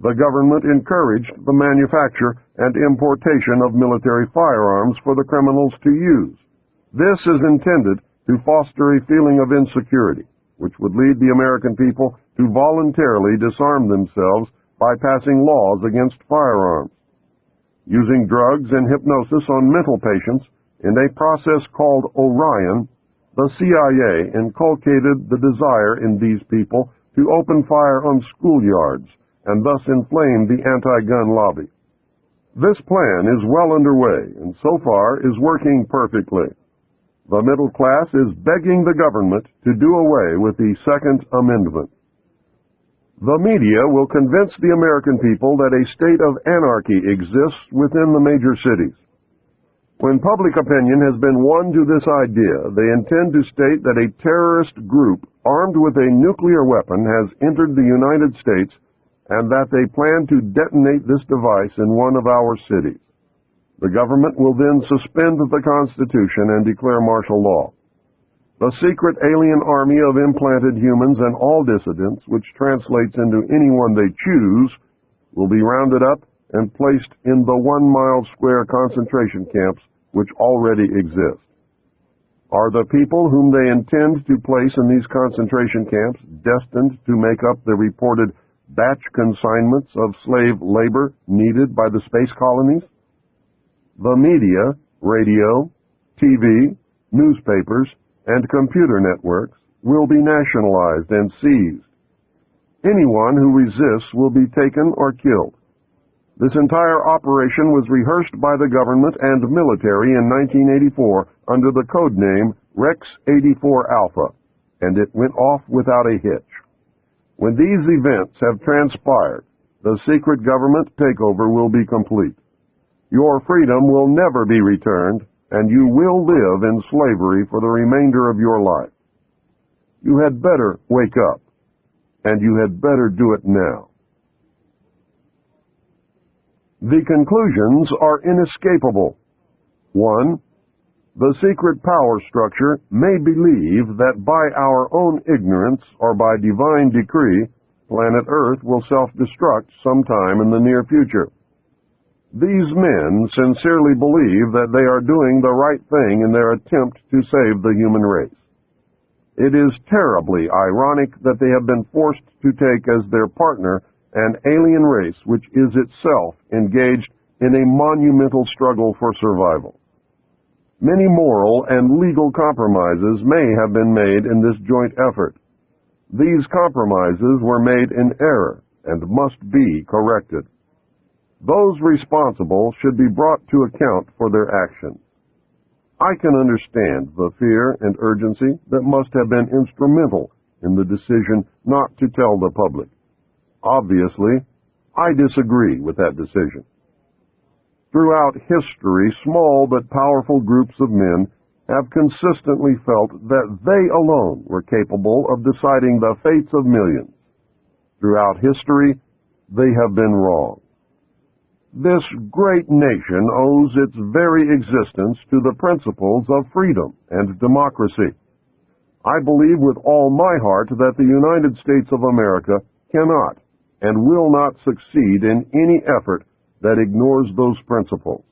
The government encouraged the manufacture and importation of military firearms for the criminals to use. This is intended to foster a feeling of insecurity, which would lead the American people to voluntarily disarm themselves by passing laws against firearms. Using drugs and hypnosis on mental patients in a process called Orion, the CIA inculcated the desire in these people to open fire on schoolyards and thus inflame the anti-gun lobby. This plan is well underway and so far is working perfectly. The middle class is begging the government to do away with the Second Amendment. The media will convince the American people that a state of anarchy exists within the major cities. When public opinion has been won to this idea, they intend to state that a terrorist group armed with a nuclear weapon has entered the United States and that they plan to detonate this device in one of our cities. The government will then suspend the Constitution and declare martial law. The secret alien army of implanted humans and all dissidents, which translates into anyone they choose, will be rounded up and placed in the 1-mile square concentration camps which already exist. Are the people whom they intend to place in these concentration camps destined to make up the reported batch consignments of slave labor needed by the space colonies? The media, radio, TV, newspapers, and computer networks will be nationalized and seized. Anyone who resists will be taken or killed. This entire operation was rehearsed by the government and military in 1984 under the code name Rex 84 Alpha, and it went off without a hitch. When these events have transpired, the secret government takeover will be complete. Your freedom will never be returned, and you will live in slavery for the remainder of your life. You had better wake up, and you had better do it now. The conclusions are inescapable. 1. The secret power structure may believe that by our own ignorance or by divine decree, planet Earth will self-destruct sometime in the near future. These men sincerely believe that they are doing the right thing in their attempt to save the human race. It is terribly ironic that they have been forced to take as their partner an alien race which is itself engaged in a monumental struggle for survival. Many moral and legal compromises may have been made in this joint effort. These compromises were made in error and must be corrected. Those responsible should be brought to account for their actions. I can understand the fear and urgency that must have been instrumental in the decision not to tell the public. Obviously, I disagree with that decision. Throughout history, small but powerful groups of men have consistently felt that they alone were capable of deciding the fates of millions. Throughout history, they have been wrong. This great nation owes its very existence to the principles of freedom and democracy. I believe with all my heart that the United States of America cannot and will not succeed in any effort that ignores those principles.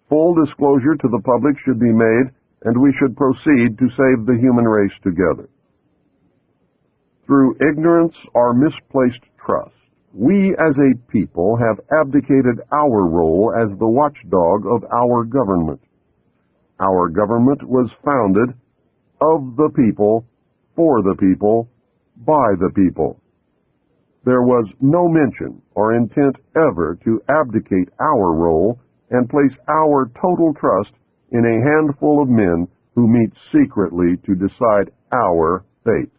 Full disclosure to the public should be made, and we should proceed to save the human race together. Through ignorance or misplaced trust, We as a people have abdicated our role as the watchdog of our government. Our government was founded of the people, for the people, by the people. There was no mention or intent ever to abdicate our role and place our total trust in a handful of men who meet secretly to decide our fate.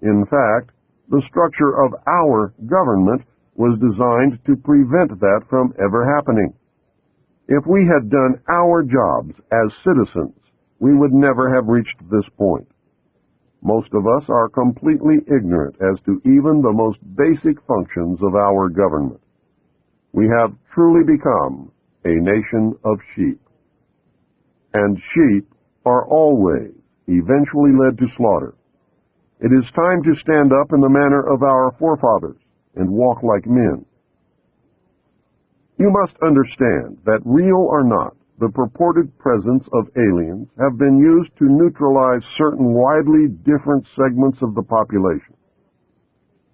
In fact, the structure of our government was designed to prevent that from ever happening. If we had done our jobs as citizens, we would never have reached this point. Most of us are completely ignorant as to even the most basic functions of our government. We have truly become a nation of sheep. And sheep are always eventually led to slaughter. It is time to stand up in the manner of our forefathers and walk like men. You must understand that, real or not, the purported presence of aliens have been used to neutralize certain widely different segments of the population.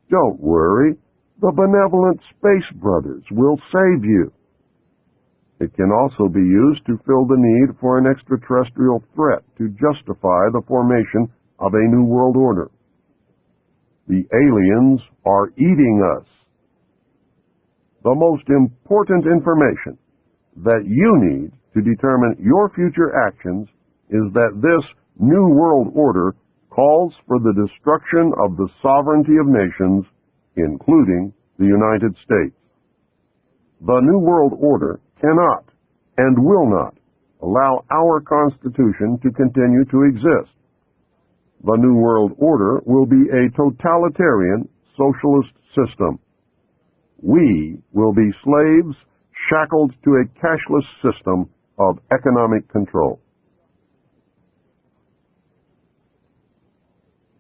Don't worry, the benevolent Space Brothers will save you. It can also be used to fill the need for an extraterrestrial threat to justify the formation of a new world order. The aliens are eating us. The most important information that you need to determine your future actions is that this new world order calls for the destruction of the sovereignty of nations, including the United States. The new world order cannot and will not allow our Constitution to continue to exist. The New World Order will be a totalitarian socialist system. We will be slaves shackled to a cashless system of economic control.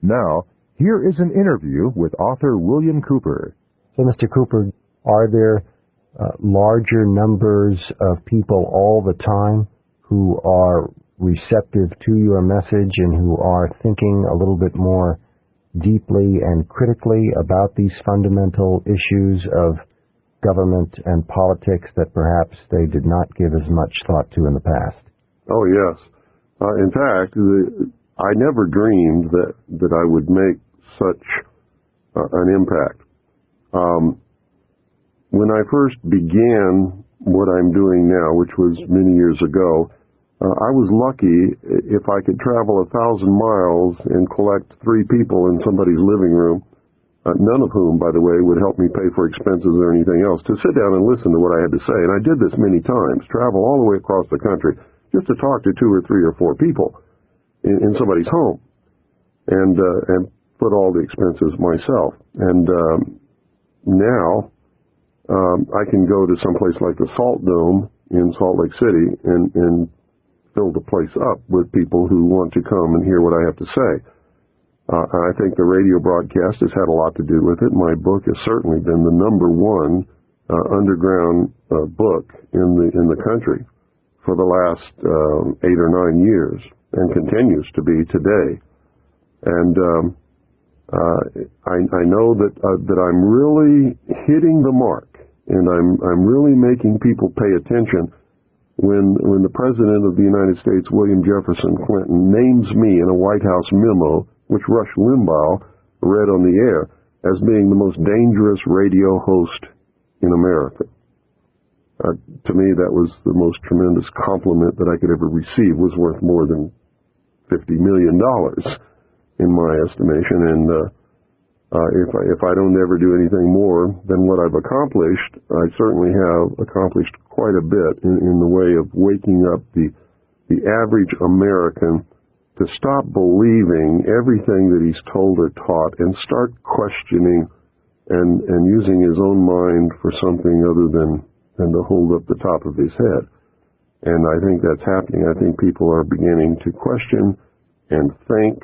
Now, here is an interview with author William Cooper. So, Mr. Cooper, are there larger numbers of people all the time who are receptive to your message and who are thinking a little bit more deeply and critically about these fundamental issues of government and politics that perhaps they did not give as much thought to in the past? Oh, yes. In fact, I never dreamed that I would make such an impact. When I first began what I'm doing now, which was many years ago, I was lucky if I could travel 1,000 miles and collect 3 people in somebody's living room, none of whom, by the way, would help me pay for expenses or anything else, to sit down and listen to what I had to say. And I did this many times, travel all the way across the country just to talk to 2 or 3 or 4 people in somebody's home and put all the expenses myself. And now I can go to someplace like the Salt Dome in Salt Lake City and fill the place up with people who want to come and hear what I have to say. I think the radio broadcast has had a lot to do with it. My book has certainly been the #1 underground book in the country for the last 8 or 9 years, and continues to be today. And I know that I'm really hitting the mark, and I'm really making people pay attention when the President of the United States, William Jefferson Clinton, names me in a White House memo, which Rush Limbaugh read on the air, as being the most dangerous radio host in America. To me, that was the most tremendous compliment that I could ever receive. Was worth more than $50 million in my estimation. And if I don't ever do anything more than what I've accomplished, I certainly have accomplished quite a bit in the way of waking up the average American to stop believing everything that he's told or taught and start questioning and using his own mind for something other than to hold up the top of his head. And I think that's happening. I think people are beginning to question and think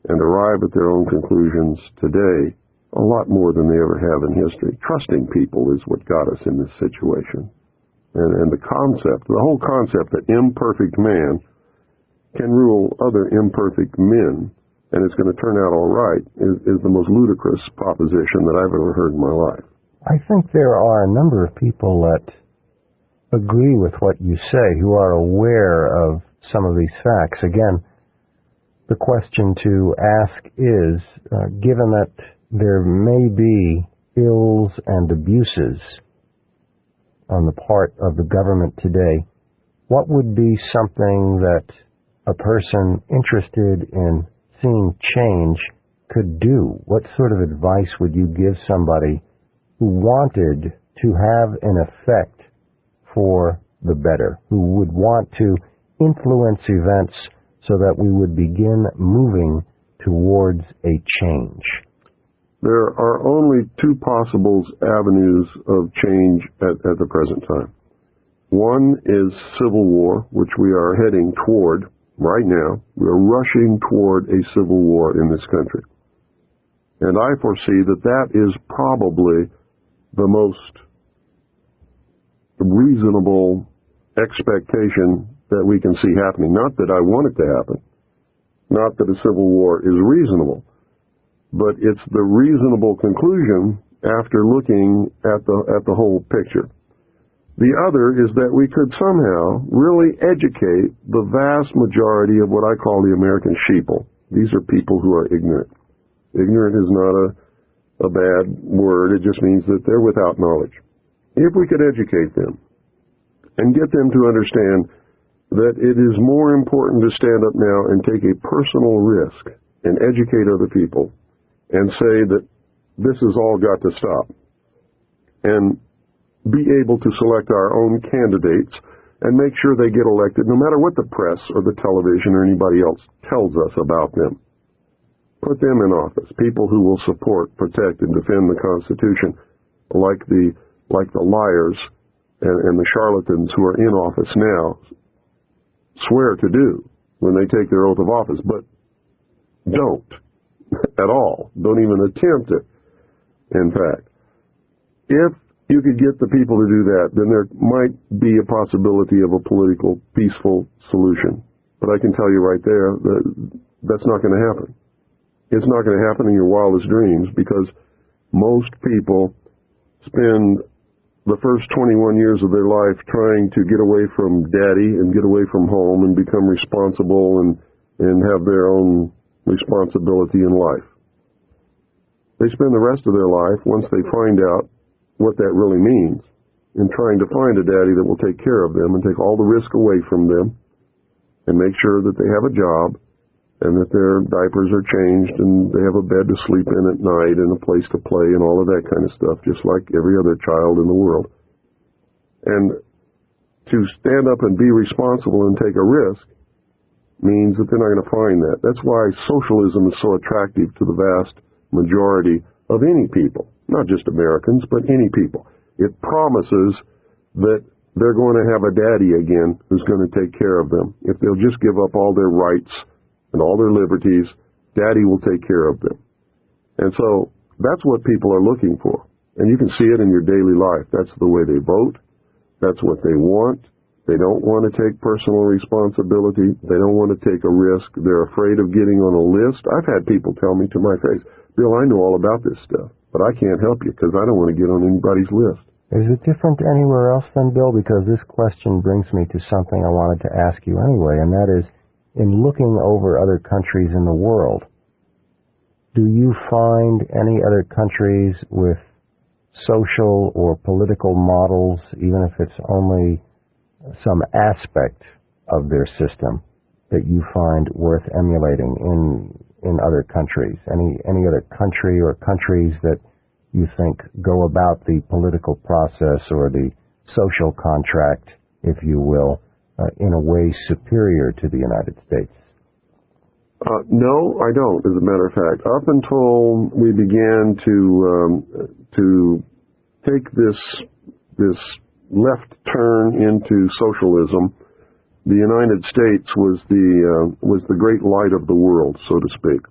and arrive at their own conclusions today a lot more than they ever have in history. Trusting people is what got us in this situation. And the whole concept that imperfect man can rule other imperfect men and it's going to turn out all right is the most ludicrous proposition that I've ever heard in my life. I think there are a number of people that agree with what you say, who are aware of some of these facts. Again, the question to ask is, given that there may be ills and abuses on the part of the government today, what would be something that a person interested in seeing change could do? What sort of advice would you give somebody who wanted to have an effect for the better, who would want to influence events so that we would begin moving towards a change? There are only two possible avenues of change at the present time. One is civil war, which we are heading toward right now. We are rushing toward a civil war in this country. And I foresee that that is probably the most reasonable expectation that we can see happening. Not that I want it to happen, not that a civil war is reasonable, but it's the reasonable conclusion after looking at the whole picture. The other is that we could somehow really educate the vast majority of what I call the American sheeple. These are people who are ignorant. Ignorant is not a bad word. It just means that they're without knowledge. If we could educate them and get them to understand that it is more important to stand up now and take a personal risk and educate other people and say that this has all got to stop, and be able to select our own candidates and make sure they get elected no matter what the press or the television or anybody else tells us about them. Put them in office, people who will support, protect, and defend the Constitution, like the liars and the charlatans who are in office now swear to do when they take their oath of office, but don't at all. Don't even attempt it, in fact. If you could get the people to do that, then there might be a possibility of a political, peaceful solution. But I can tell you right there that that's not going to happen. It's not going to happen in your wildest dreams, because most people spend the first 21 years of their life trying to get away from daddy and get away from home and become responsible and have their own responsibility in life. They spend the rest of their life, once they find out what that really means, in trying to find a daddy that will take care of them and take all the risk away from them and make sure that they have a job and that their diapers are changed and they have a bed to sleep in at night and a place to play and all of that kind of stuff, just like every other child in the world. And to stand up and be responsible and take a risk means that they're not going to find that. That's why socialism is so attractive to the vast majority of any people, not just Americans, but any people. It promises that they're going to have a daddy again who's going to take care of them. If they'll just give up all their rights and all their liberties, daddy will take care of them. And so that's what people are looking for. And you can see it in your daily life. That's the way they vote. That's what they want. They don't want to take personal responsibility. They don't want to take a risk. They're afraid of getting on a list. I've had people tell me to my face, Bill, I know all about this stuff, but I can't help you because I don't want to get on anybody's list. Is it different anywhere else then, Bill? Because this question brings me to something I wanted to ask you anyway, and that is, in looking over other countries in the world, do you find any other countries with social or political models, even if it's only some aspect of their system, that you find worth emulating in other countries? Any other country or countries that you think go about the political process or the social contract, if you will, in a way superior to the United States? No, I don't, as a matter of fact. Up until we began to take this left turn into socialism, the United States was the great light of the world, so to speak.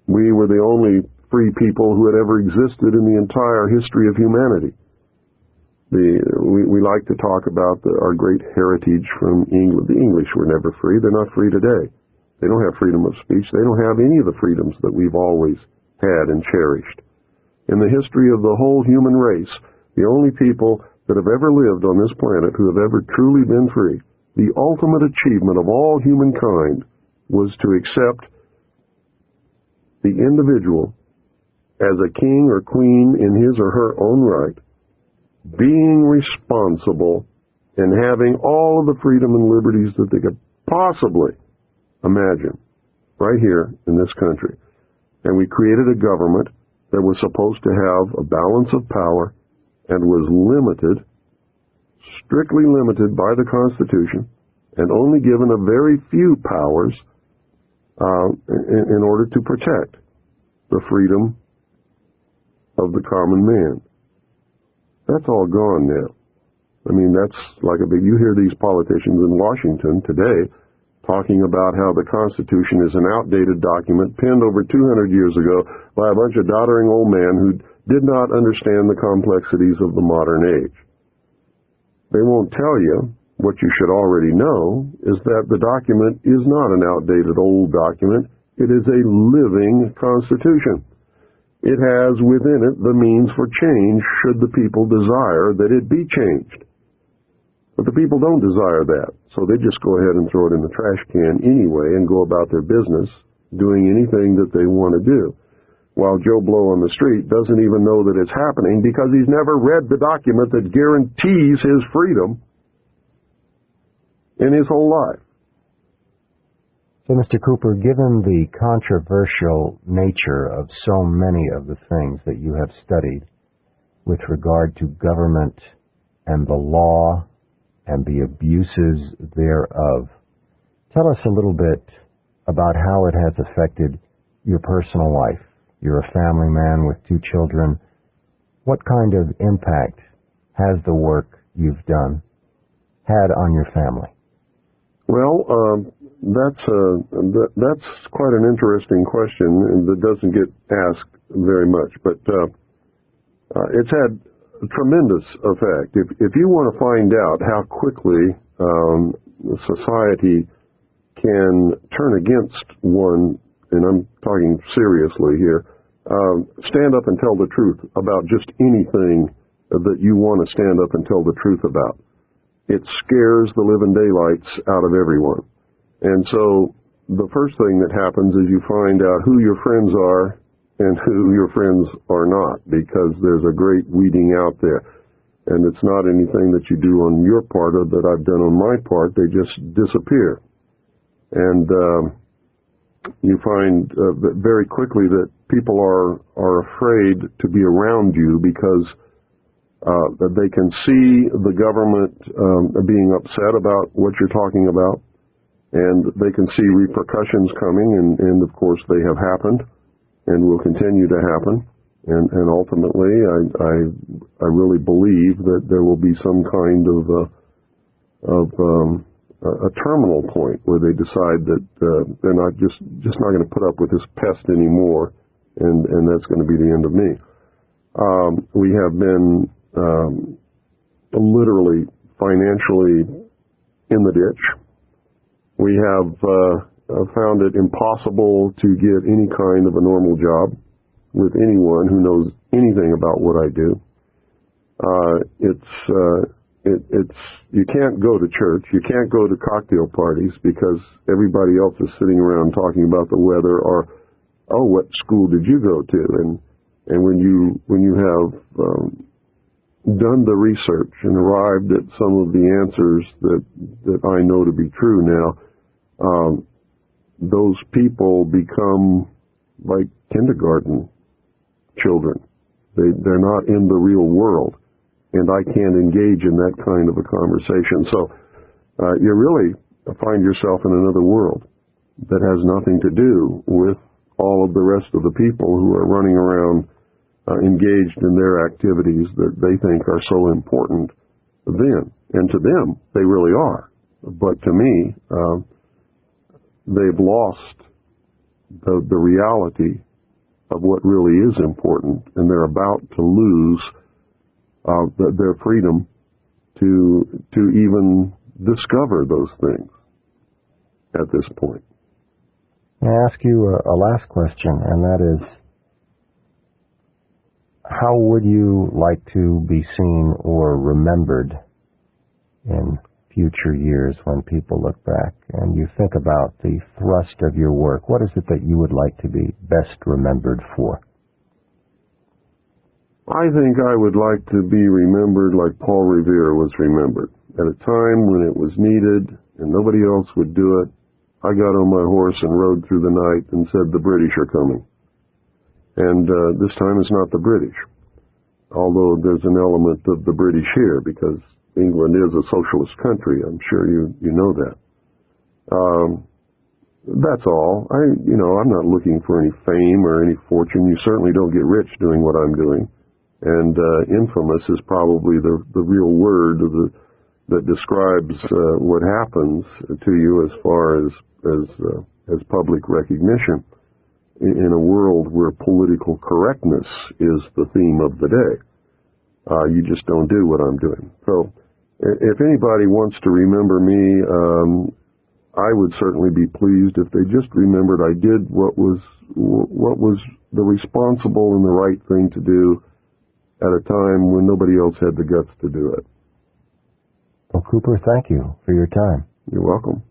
We were the only free people who had ever existed in the entire history of humanity. We like to talk about our great heritage from England. The English were never free. They're not free today. They don't have freedom of speech. They don't have any of the freedoms that we've always had and cherished. In the history of the whole human race, the only people that have ever lived on this planet who have ever truly been free, the ultimate achievement of all humankind was to accept the individual as a king or queen in his or her own right, being responsible and having all of the freedom and liberties that they could possibly imagine right here in this country. And we created a government that was supposed to have a balance of power and was limited, strictly limited by the Constitution, and only given a very few powers in order to protect the freedom of the common man. That's all gone now. I mean, that's like you hear these politicians in Washington today talking about how the Constitution is an outdated document penned over 200 years ago by a bunch of doddering old men who did not understand the complexities of the modern age. They won't tell you what you should already know is that the document is not an outdated old document. It is a living Constitution. It has within it the means for change should the people desire that it be changed. But the people don't desire that, so they just go ahead and throw it in the trash can anyway and go about their business doing anything that they want to do, while Joe Blow on the street doesn't even know that it's happening because he's never read the document that guarantees his freedom in his whole life. So, Mr. Cooper, given the controversial nature of so many of the things that you have studied with regard to government and the law and the abuses thereof, tell us a little bit about how it has affected your personal life. You're a family man with 2 children. What kind of impact has the work you've done had on your family? Well, that's quite an interesting question that doesn't get asked very much, but it's had a tremendous effect. If you want to find out how quickly society can turn against one, and I'm talking seriously here, stand up and tell the truth about just anything that you want to stand up and tell the truth about. It scares the living daylights out of everyone. And so the first thing that happens is you find out who your friends are and who your friends are not, because there's a great weeding out there. And it's not anything that you do on your part or that I've done on my part. They just disappear. And you find very quickly that people are afraid to be around you because that they can see the government being upset about what you're talking about, and they can see repercussions coming, and of course they have happened and will continue to happen, and ultimately I really believe that there will be some kind of a terminal point where they decide that they're not just not going to put up with this pest anymore, and that's going to be the end of me. We have been literally financially in the ditch. We have found it impossible to get any kind of a normal job with anyone who knows anything about what I do. You can't go to church. You can't go to cocktail parties because everybody else is sitting around talking about the weather or, oh, what school did you go to? And when you have done the research and arrived at some of the answers that I know to be true now, those people become like kindergarten children. They're not in the real world, and I can't engage in that kind of a conversation. So you really find yourself in another world that has nothing to do with all of the rest of the people who are running around engaged in their activities that they think are so important then. And to them, they really are. But to me, they've lost the reality of what really is important, and they're about to lose their freedom to even discover those things at this point. I ask you a last question, and that is, how would you like to be seen or remembered in future years when people look back and you think about the thrust of your work? What is it that you would like to be best remembered for? I think I would like to be remembered like Paul Revere was remembered. At a time when it was needed and nobody else would do it, I got on my horse and rode through the night and said, the British are coming. And this time it's not the British, although there's an element of the British here because England is a socialist country. I'm sure you know that. That's all. I'm not looking for any fame or any fortune. You certainly don't get rich doing what I'm doing. And infamous is probably the real word that describes what happens to you as far as public recognition in a world where political correctness is the theme of the day. You just don't do what I'm doing. So if anybody wants to remember me, I would certainly be pleased if they just remembered I did what was the responsible and the right thing to do at a time when nobody else had the guts to do it. Well, Cooper, thank you for your time. You're welcome.